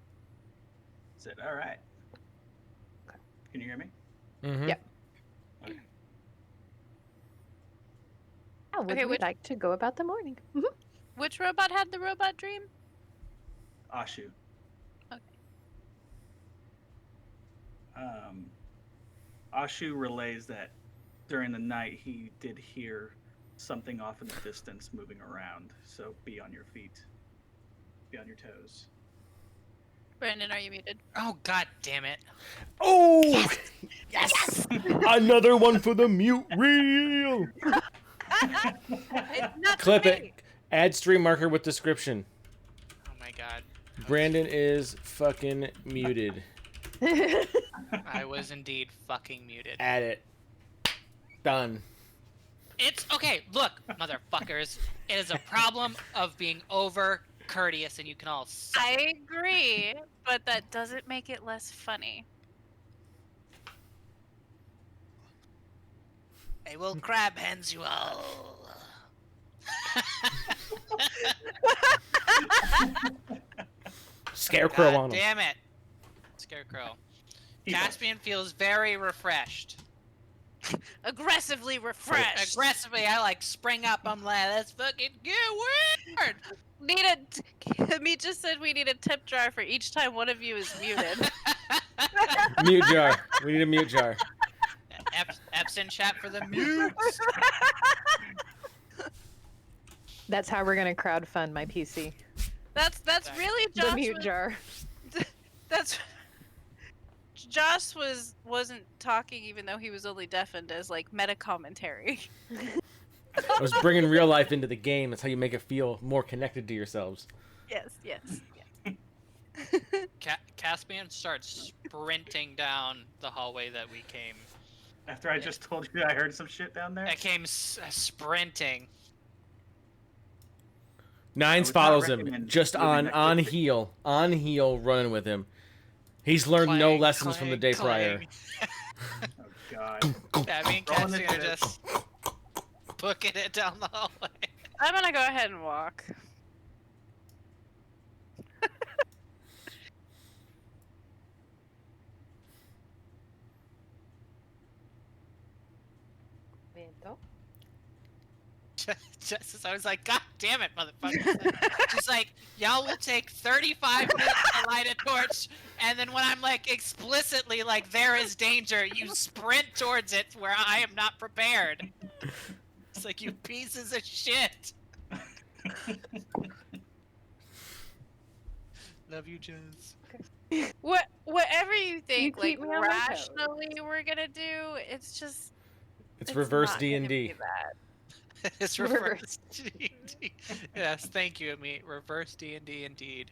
Said, all right. Okay. Can you hear me? Mm-hmm. Yep. Okay. How would Okay, we which- like to go about the morning? Which robot had the robot dream? A.A.S.H.U. Okay. A.A.S.H.U. relays that during the night he did hear something off in the distance moving around. So be on your feet. Be on your toes. Brandon, are you muted? Oh god damn it! Oh, yes! Another one for the mute reel. It's not Clip me. it. Add stream marker with description. Oh my god. Brandon is fucking muted. I was indeed fucking muted. Add it. Done. It's okay. Look, motherfuckers. It is a problem of being over courteous, and you can all suck. I agree, but that doesn't make it less funny. I will crab hands you all. Scarecrow God on him. damn it. Scarecrow. Keep Caspian feels very refreshed. Aggressively refreshed. Aggressively, I like spring up. I'm like, let's fucking get weird. Meat just said we need a tip jar for each time one of you is muted. Mute jar. We need a mute jar. Epps in chat for the mutes. That's how we're gonna crowdfund my PC. That's really The Josh. mute jar. That's Josh wasn't talking even though he was only deafened as like meta commentary. I was bringing real life into the game. That's how you make it feel more connected to yourselves. Yes, yes. Caspian starts sprinting down the hallway that we came. After I just told you I heard some shit down there. I came sprinting. Nines would not follows him, recommend just moving on that quickly. on heel, running with him. He's learned no Clang, lessons from the day clang, prior. clang. Oh god. Yeah, me and Rolling the Caspian are dice. just booking it down the hallway. I'm gonna go ahead and walk. Momento. Just as I was like, God damn it, motherfucker. She's like, y'all will take 35 minutes to light a torch, and then when I'm like explicitly like there is danger, you sprint towards it where I am not prepared. It's like, you pieces of shit. Love you, Jez. Whatever you think, keep like me on my toes. rationally, we're gonna do. It's just It's it's reverse not gonna D&D. be that. It's reverse D&D. Yes, thank you, Amit. Reverse D&D indeed.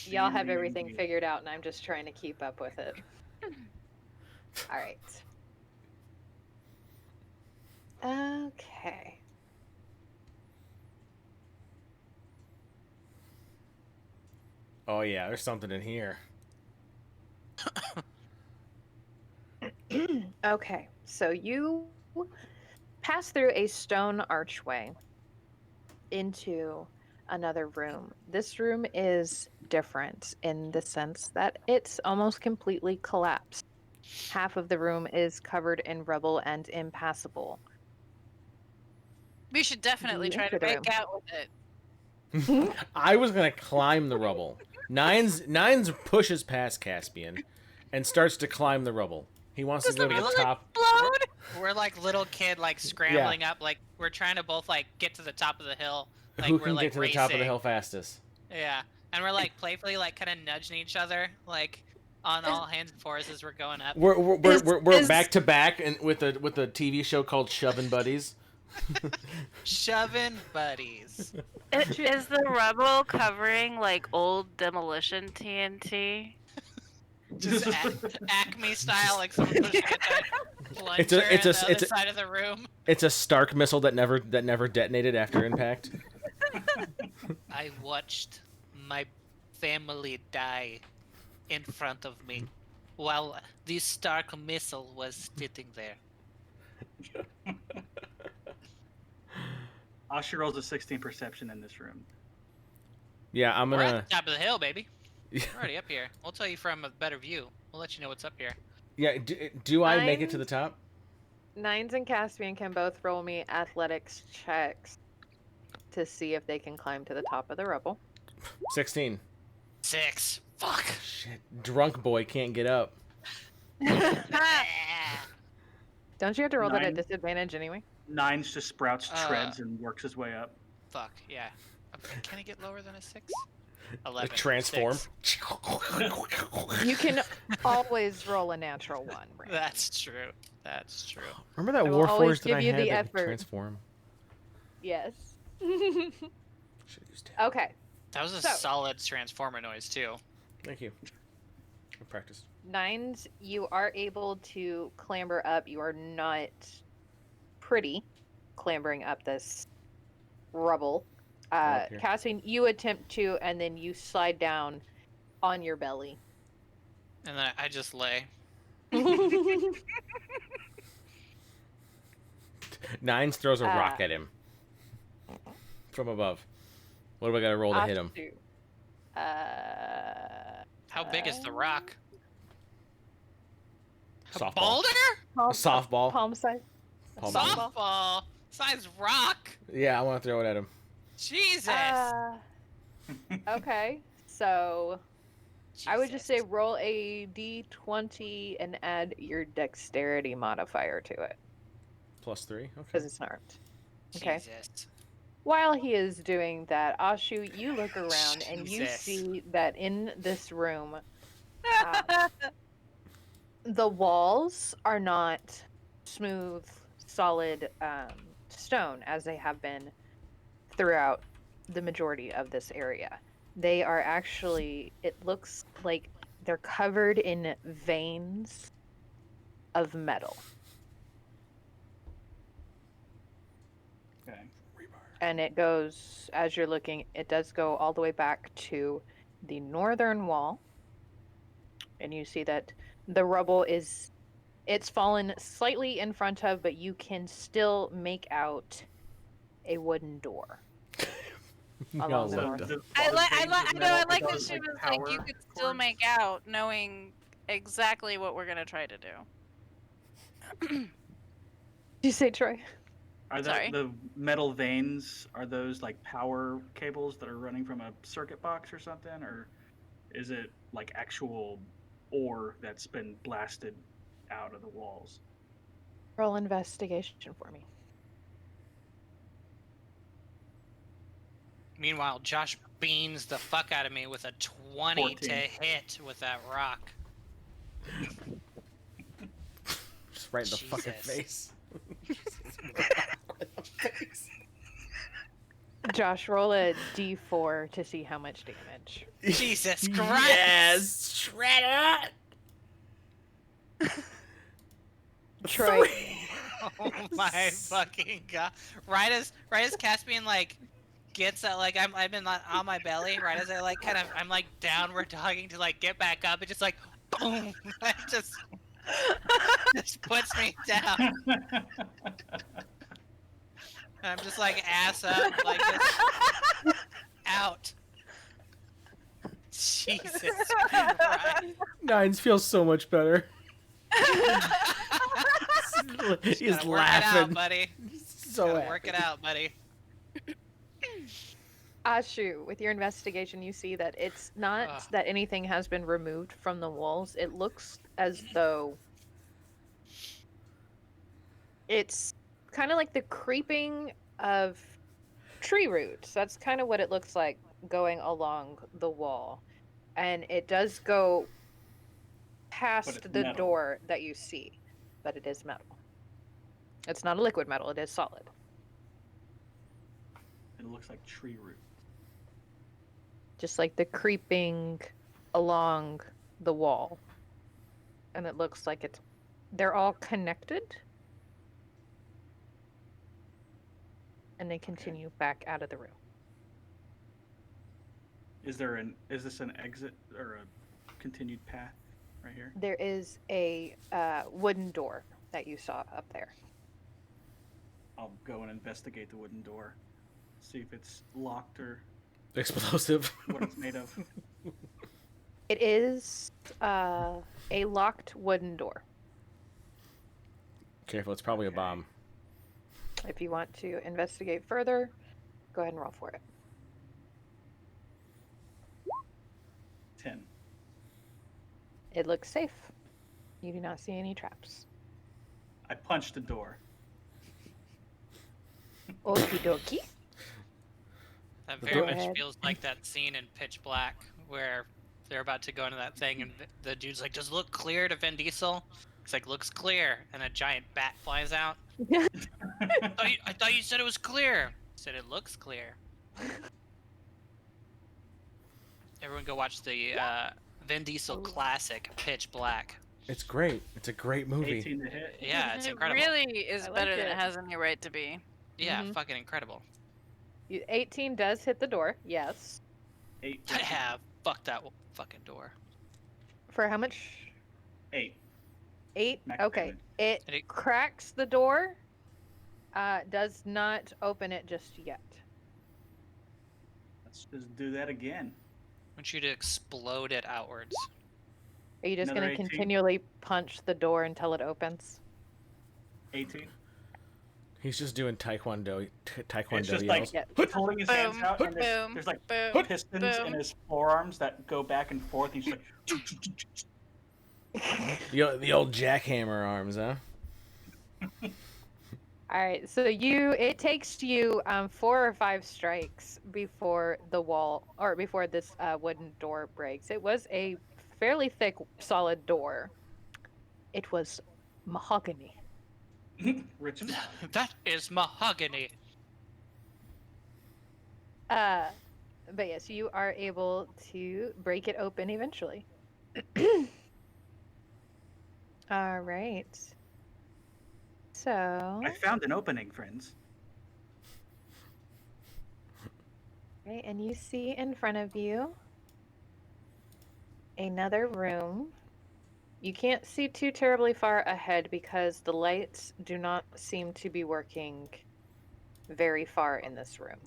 Y'all have D&D everything indeed. figured out, and I'm just trying to keep up with it. All right. Okay. Oh yeah, there's something in here. Okay, so you pass through a stone archway into another room. This room is different in the sense that it's almost completely collapsed. Half of the room is covered in rubble and impassable. We should definitely You try to enter the make room. out with it. I was gonna climb the rubble. Nines pushes past Caspian and starts to climb the rubble. He wants to Does go the to the rubble top. explode? We're like little kid, like scrambling up, like we're trying to both like get to the top of the hill. Like Who we're can like get to racing. the top of the hill fastest? Yeah, and we're like playfully like kind of nudging each other, like on all hands and fours as we're going up. We're back to back and with a TV show called Shovin' Buddies. Shoving buddies. Is the rubble covering like old demolition TNT? Just Acme style, like someone pushing a plunger It's a- in the other it's a- side of the room. It's a Stark missile that never detonated after impact. I watched my family die in front of me while the Stark missile was sitting there. A.A.S.H.U rolls a 16 perception in this room. Yeah, I'm We're gonna. at the top of the hill, baby. We're already up here. We'll tell you from a better view. We'll let you know what's up here. Yeah, do I make it to the Nines? top? Nines and Caspian can both roll me athletics checks to see if they can climb to the top of the rubble. 16. 6. Fuck. Shit, drunk boy can't get up. Don't you have to roll that at Nine. disadvantage anyway? Nines just sprouts treads and works his way up. Fuck, yeah. Can I get lower than a 6? 11. Transform. 6. You can always roll a natural one. Brandon. That's true. That's true. Remember that I will always Warforged that give I you had the that effort. transform? Yes. Should've used it. Okay. That was a So- solid transformer noise, too. Thank you. I practiced. Nines, you are able to clamber up. You are not pretty clambering up this rubble. Up here. Cassian, you attempt to, and then you slide down on your belly. And then I just lay. Nines throws a rock Ah. at him from above. What do I gotta roll to hit him? How big is the rock? A Softball. boulder? A softball. Palm size. Palm softball. Softball size rock. Yeah, I want to throw it at him. Jesus. Okay, so I would just say Jesus. roll a d20 and add your dexterity modifier to it +3. because Okay. it's not. Okay. Jesus. While he is doing that, A.A.S.H.U, you look around and you Jesus. see that in this room, the walls are not smooth, solid stone as they have been throughout the majority of this area. They are actually, it looks like they're covered in veins of metal. Okay. And it goes, as you're looking, it does go all the way back to the northern wall. And you see that the rubble is It's fallen slightly in front of, but you can still make out a wooden door along the Y'all north. looked up. I like that those, she like, was like, you power could still cords? make out, knowing exactly what we're gonna try to do. Did you say Troy? Are Sorry. the metal veins, are those like power cables that are running from a circuit box or something? Or is it like actual ore that's been blasted out of the walls? Roll investigation for me. Meanwhile, Josh beans the fuck out of me with a 20 to 14. hit with that rock. Just right in the fucking Jesus. face. Josh, roll a d4 to see how much damage. Jesus Christ! Yes, Shredder. Troy, Oh my fucking god! Right as Caspian like gets like I've been like, on my belly. Right as I like kind of I'm like downward dogging to like get back up. It just like boom! It just puts me down. And I'm just like ass up, like just out. Jesus Christ! Nines feels so much better. He's Gotta work it out, laughing. buddy. So Gotta happy. work it out, buddy. A.A.S.H.U, with your investigation, you see that it's not Ugh. that anything has been removed from the walls. It looks as though it's kind of like the creeping of tree roots. That's kind of what it looks like going along the wall. And it does go past it's the metal. door that you see, but it is metal. It's not a liquid metal, it is solid. It looks like tree root. Just like the creeping along the wall. And it looks like they're all connected. And they continue back out of the room. Is this an exit or a continued path right here? There is a wooden door that you saw up there. I'll go and investigate the wooden door. See if it's locked or Explosive. what it's made of. It is a locked wooden door. Careful, it's probably a bomb. If you want to investigate further, go ahead and roll for it. 10. It looks safe. You do not see any traps. I punched the door. Okie dokie. That Go very much ahead. feels like that scene in Pitch Black where they're about to go into that thing and the dude's like, "Does it look clear to Vin Diesel?" It's like, "Looks clear," and a giant bat flies out. I thought you said it was clear. I said it looks clear. Everyone go watch the Vin Diesel classic Pitch Black. It's great. It's a great movie. 18 to hit. Yeah, it's It incredible. really is I like better than it. it has any right to be. Yeah, Mhm. fucking incredible. 18 does hit the door, yes. 8. I have fucked that fucking door. For how much? 8. 8? Max Okay. damage. It cracks the door. Does not open it just yet. Let's just do that again. I want you to explode it outwards. Are you just Another going to 18? continually punch the door until it opens? 18. He's just doing taekwondo. Taekwondo It's just yells. like Yeah. holding his hands Boom, out, and boom, there's like boom, pistons boom. in his forearms that go back and forth. He's like, The old jackhammer arms, huh? All right, so it takes you 4 or 5 strikes before the wall or before this wooden door breaks. It was a fairly thick, solid door. It was mahogany. Richard. That is mahogany. But yes, you are able to break it open eventually. All right. So, I found an opening, friends. right, and you see in front of you another room You can't see too terribly far ahead because the lights do not seem to be working very far in this room.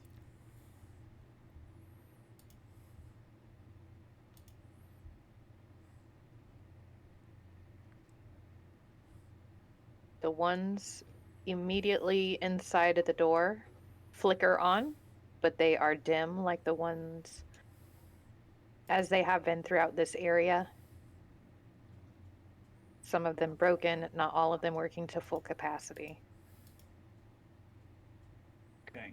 The ones immediately inside of the door flicker on, but they are dim like the ones as they have been throughout this area. Some of them broken, not all of them working to full capacity. Okay.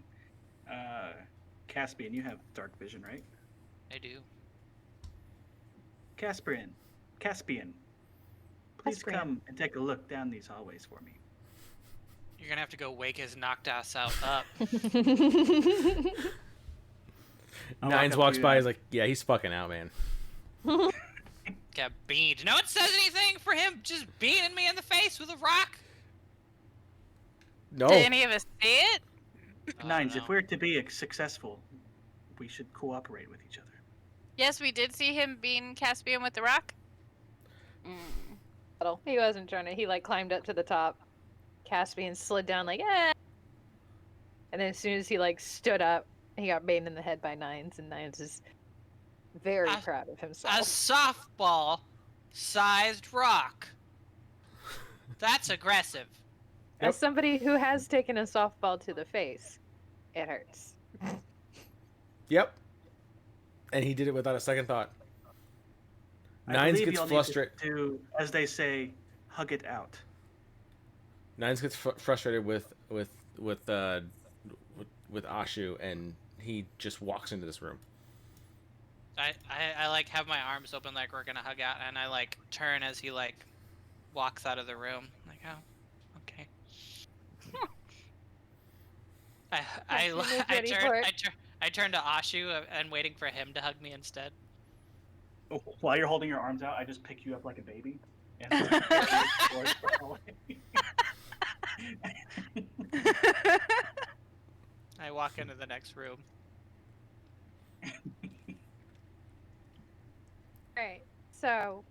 Caspian, you have dark vision, right? I do. Caspian, please Caspian. come and take a look down these hallways for me. You're gonna have to go wake his knocked ass out up. I'll Nines walk up walks to by. you, He's like, yeah, he's fucking out, man. Got beamed. No one says anything for him just beating me in the face with a rock. No. Did any of us see it? Nines, if we're to be successful, we should cooperate with each other. Yes, we did see him being Caspian with the rock. He wasn't trying to. He like climbed up to the top. Caspian slid down like, eh. And then as soon as he like stood up, he got banged in the head by Nines, and Nines is very proud of A himself. softball-sized rock. That's aggressive. As somebody who has taken a softball to the face, it hurts. Yep. And he did it without a second thought. I Nines believe gets you'll need frustrated. to, as they say, hug it out. Nines gets frustrated with A.A.S.H.U, and he just walks into this room. I like have my arms open like we're gonna hug out, and I like turn as he like walks out of the room. Like, oh, okay. I turn to A.A.S.H.U and waiting for him to hug me instead. While you're holding your arms out, I just pick you up like a baby. And carry you towards the hallway. I walk into the next room. Alright, so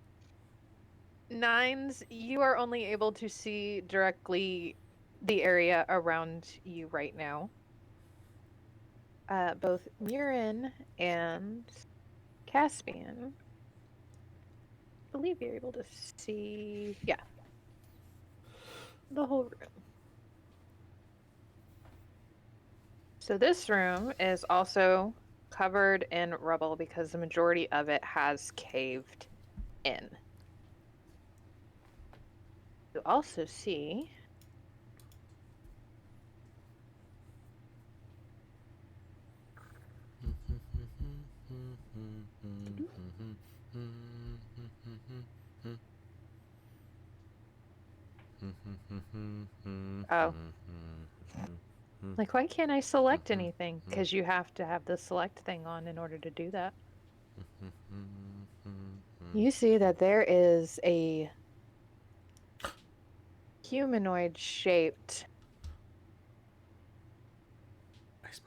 Nines, you are only able to see directly the area around you right now. Both Murin and Caspian, I believe you're able to see, yeah, the whole room. So this room is also covered in rubble because the majority of it has caved in. You also see oh, like why can't I select anything? Because you have to have the select thing on in order to do that. You see that there is a humanoid shaped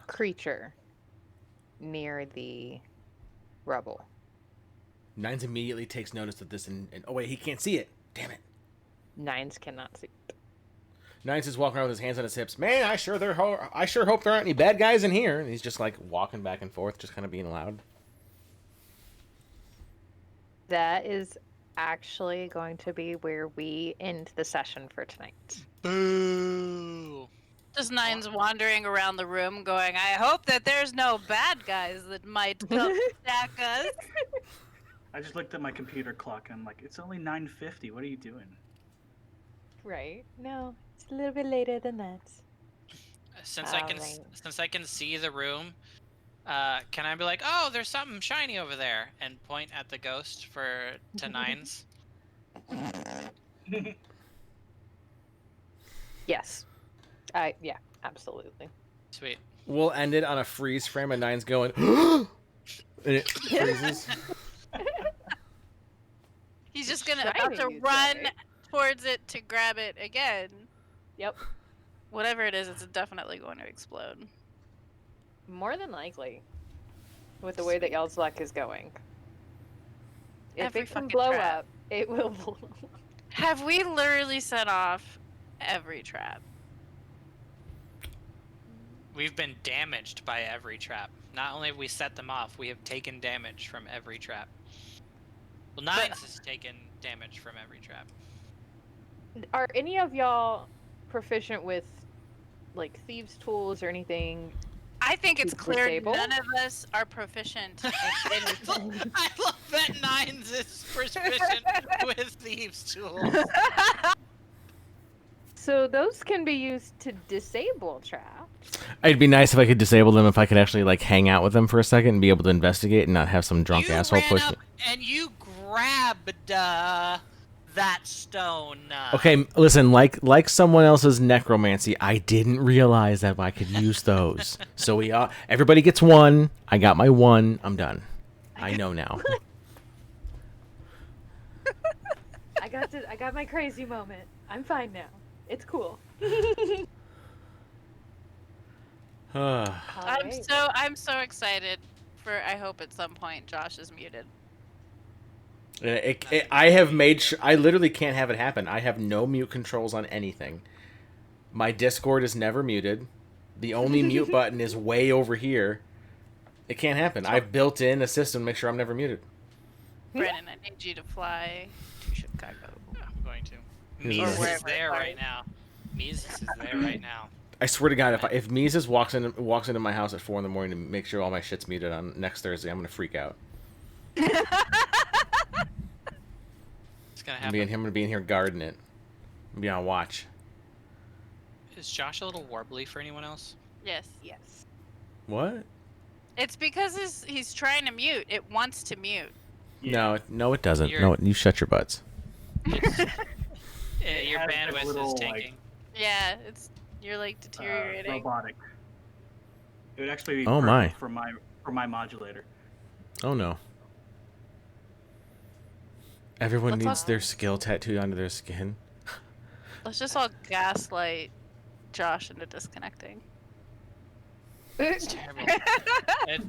creature near the rubble. Nines immediately takes notice of this, and oh wait, he can't see it. Damn it. Nines cannot see. Nines is walking around with his hands on his hips. Man, I sure hope there aren't any bad guys in here. And he's just like walking back and forth, just kind of being loud. That is actually going to be where we end the session for tonight. Boo! Just Nines wandering around the room going, I hope that there's no bad guys that might come attack us. I just looked at my computer clock and I'm like, it's only 9:50. What are you doing? Right. No, it's a little bit later than that. Since I can see the room, can I be like, oh, there's something shiny over there, and point at the ghost to Nines? Yes. Yeah, absolutely. Sweet. We'll end it on a freeze frame, and Nines going, and it freezes. He's just about to run towards it to grab it again. Yep. Whatever it is, it's definitely going to explode. More than likely. With the way that y'all's luck is going. If Every it can fucking blow trap. up, It will. Have we literally set off every trap? We've been damaged by every trap. Not only have we set them off, we have taken damage from every trap. Well, Nines has taken damage from every trap. Are any of y'all proficient with like thieves' tools or anything? I think it's clear Disable? none of us are proficient in anything. I love that Nines is proficient with thieves' tools. So those can be used to disable traps. It'd be nice if I could disable them, if I could actually like hang out with them for a second and be able to investigate and not have some drunk You asshole ran push up me. and you grabbed that stone. Okay, listen, like someone else's necromancy, I didn't realize that I could use those. So everybody gets one. I got my one. I'm done. I know now. I got my crazy moment. I'm fine now. It's cool. I'm so excited for. I hope at some point Josh is muted. I have made sure. I literally can't have it happen. I have no mute controls on anything. My Discord is never muted. The only mute button is way over here. It can't happen. I've built in a system to make sure I'm never muted. Brandon, I need you to fly to Chicago. I'm going to. Here's Mises the- is there right now. Mises is there right now. I swear to God, if Mises walks into my house at 4 in the morning to make sure all my shit's muted on next Thursday, I'm gonna freak out. It's gonna I'm happen. gonna be in here guarding it. I'm be on watch. Is Josh a little warbly for anyone else? Yes. Yes. What? It's because he's trying to mute. It wants to mute. No, it doesn't. You're- No, you shut your butts. Your has bandwidth that little, is tanking. Yeah, you're like deteriorating. Robotic. It would actually be Oh, my. perfect for my modulator. Oh no. Everyone Let's needs all- their skill tattooed onto their skin. Let's just all gaslight Josh into disconnecting. It's terrible.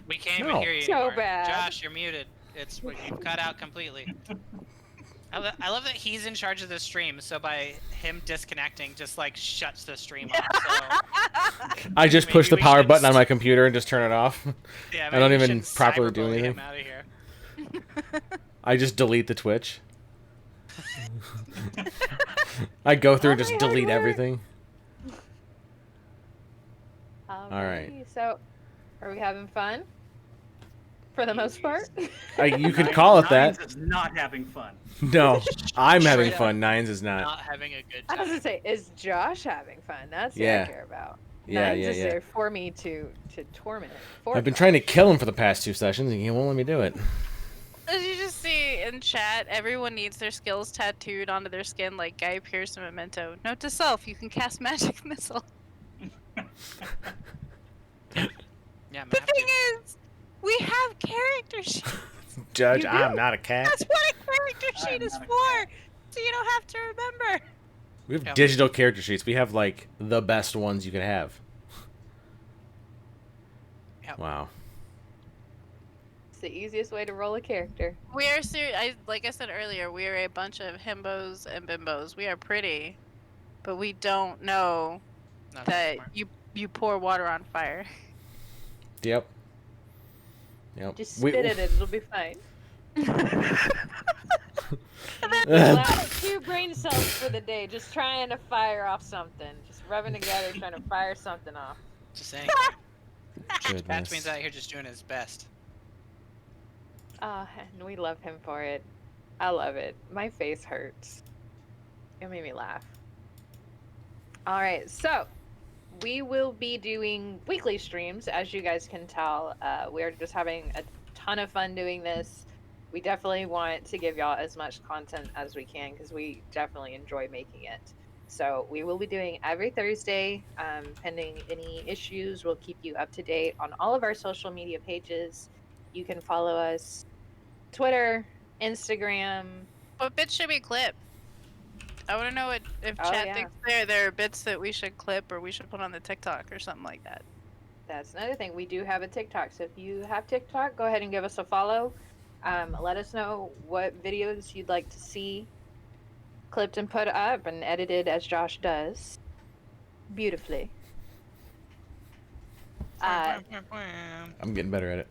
We can't even No. hear you So anymore. bad. Josh, you're muted. You've cut out completely. I love that he's in charge of the stream, so by him disconnecting, just like shuts the stream off. So I just Maybe push the we power should button on my computer and just turn it off. yeah, I don't maybe we even should properly do cyberbully anything. him out of here. I just delete the Twitch. I go through and just my delete hard work. everything. Alrighty, So, are we having fun? For the most part. You could call it Nines that. is not having fun. No, I'm having Straight up. fun. Nines is not. Not having a good I was time. gonna say, is Josh having fun? That's what Yeah. I care about. Yeah, Nines yeah, is yeah. there for me to torment. I've been trying to kill him for the past 2 sessions, and he won't let me do it. As you just see in chat, everyone needs their skills tattooed onto their skin like Guy Pearce and Memento. Note to self, you can cast magic missile. Yeah, I'm The gonna have to. thing is, we have character sheets. Judge, You do. I'm not a cat. That's what a character I sheet am is not a for. So you don't have to remember. We have Yeah. digital character sheets. We have like the best ones you could have. Yep. Wow. It's the easiest way to roll a character. We are like I said earlier, we are a bunch of himbos and bimbos. We are pretty, but we don't know Not that smart. you pour water on fire. Yep. Yep. Just spit at it; it'll be fine. Uh, Last 2 brain cells for the day, just trying to fire off something, just rubbing together, trying to fire something off. Just saying. Goodness. Caspian's out here just doing his best. And we love him for it. I love it. My face hurts. It made me laugh. All right, so we will be doing weekly streams, as you guys can tell. We're just having a ton of fun doing this. We definitely want to give y'all as much content as we can because we definitely enjoy making it. So we will be doing every Thursday. Pending any issues, we'll keep you up to date on all of our social media pages. You can follow us Twitter, Instagram. What bits should we clip? I want to know if Oh, chat yeah. thinks there are bits that we should clip or we should put on the TikTok or something like that. That's another thing. We do have a TikTok. So if you have TikTok, go ahead and give us a follow. Let us know what videos you'd like to see clipped and put up and edited as Josh does beautifully. I'm getting better at it.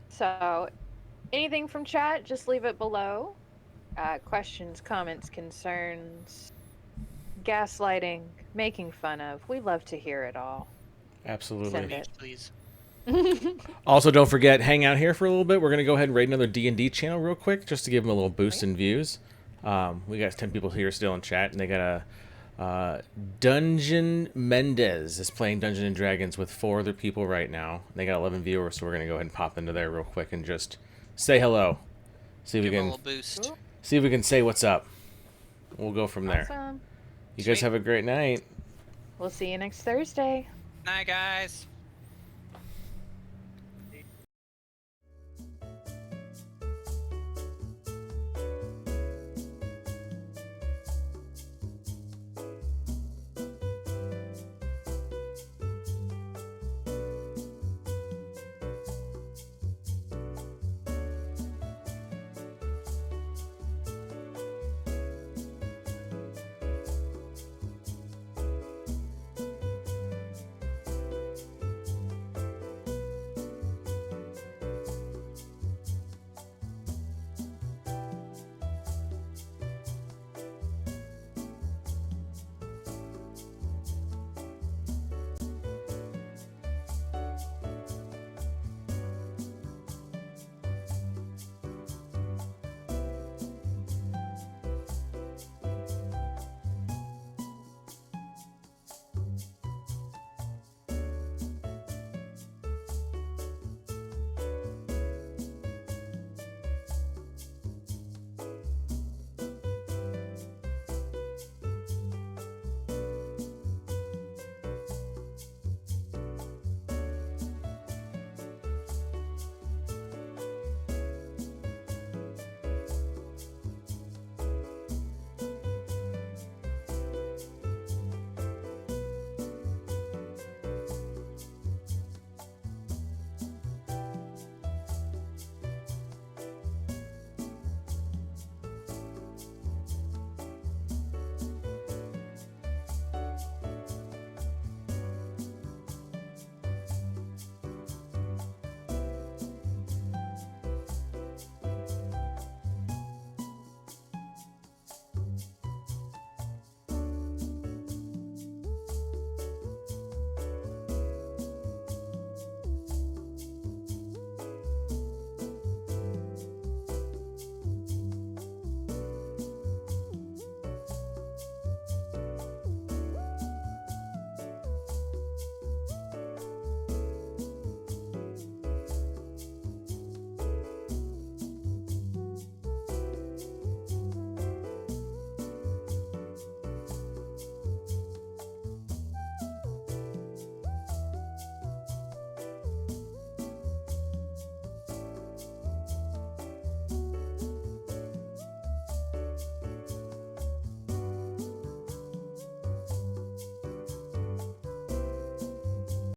So, anything from chat, just leave it below. Questions, comments, concerns, gaslighting, making fun of. We love to hear it all. Absolutely. Send it. Please. Also, don't forget, hang out here for a little bit. We're gonna go ahead and raid another D&D channel real quick, just to give them a little boost in views. We got 10 people here still in chat, and they got a Dungeon Mendez is playing Dungeons and Dragons with 4 other people right now. They got 11 viewers, so we're gonna go ahead and pop into there real quick and just say hello. See if we Give 'em a can little boost. Cool. see if we can say what's up. We'll go from there. Awesome. You guys Sweet. have a great night. We'll see you next Thursday. Night, guys.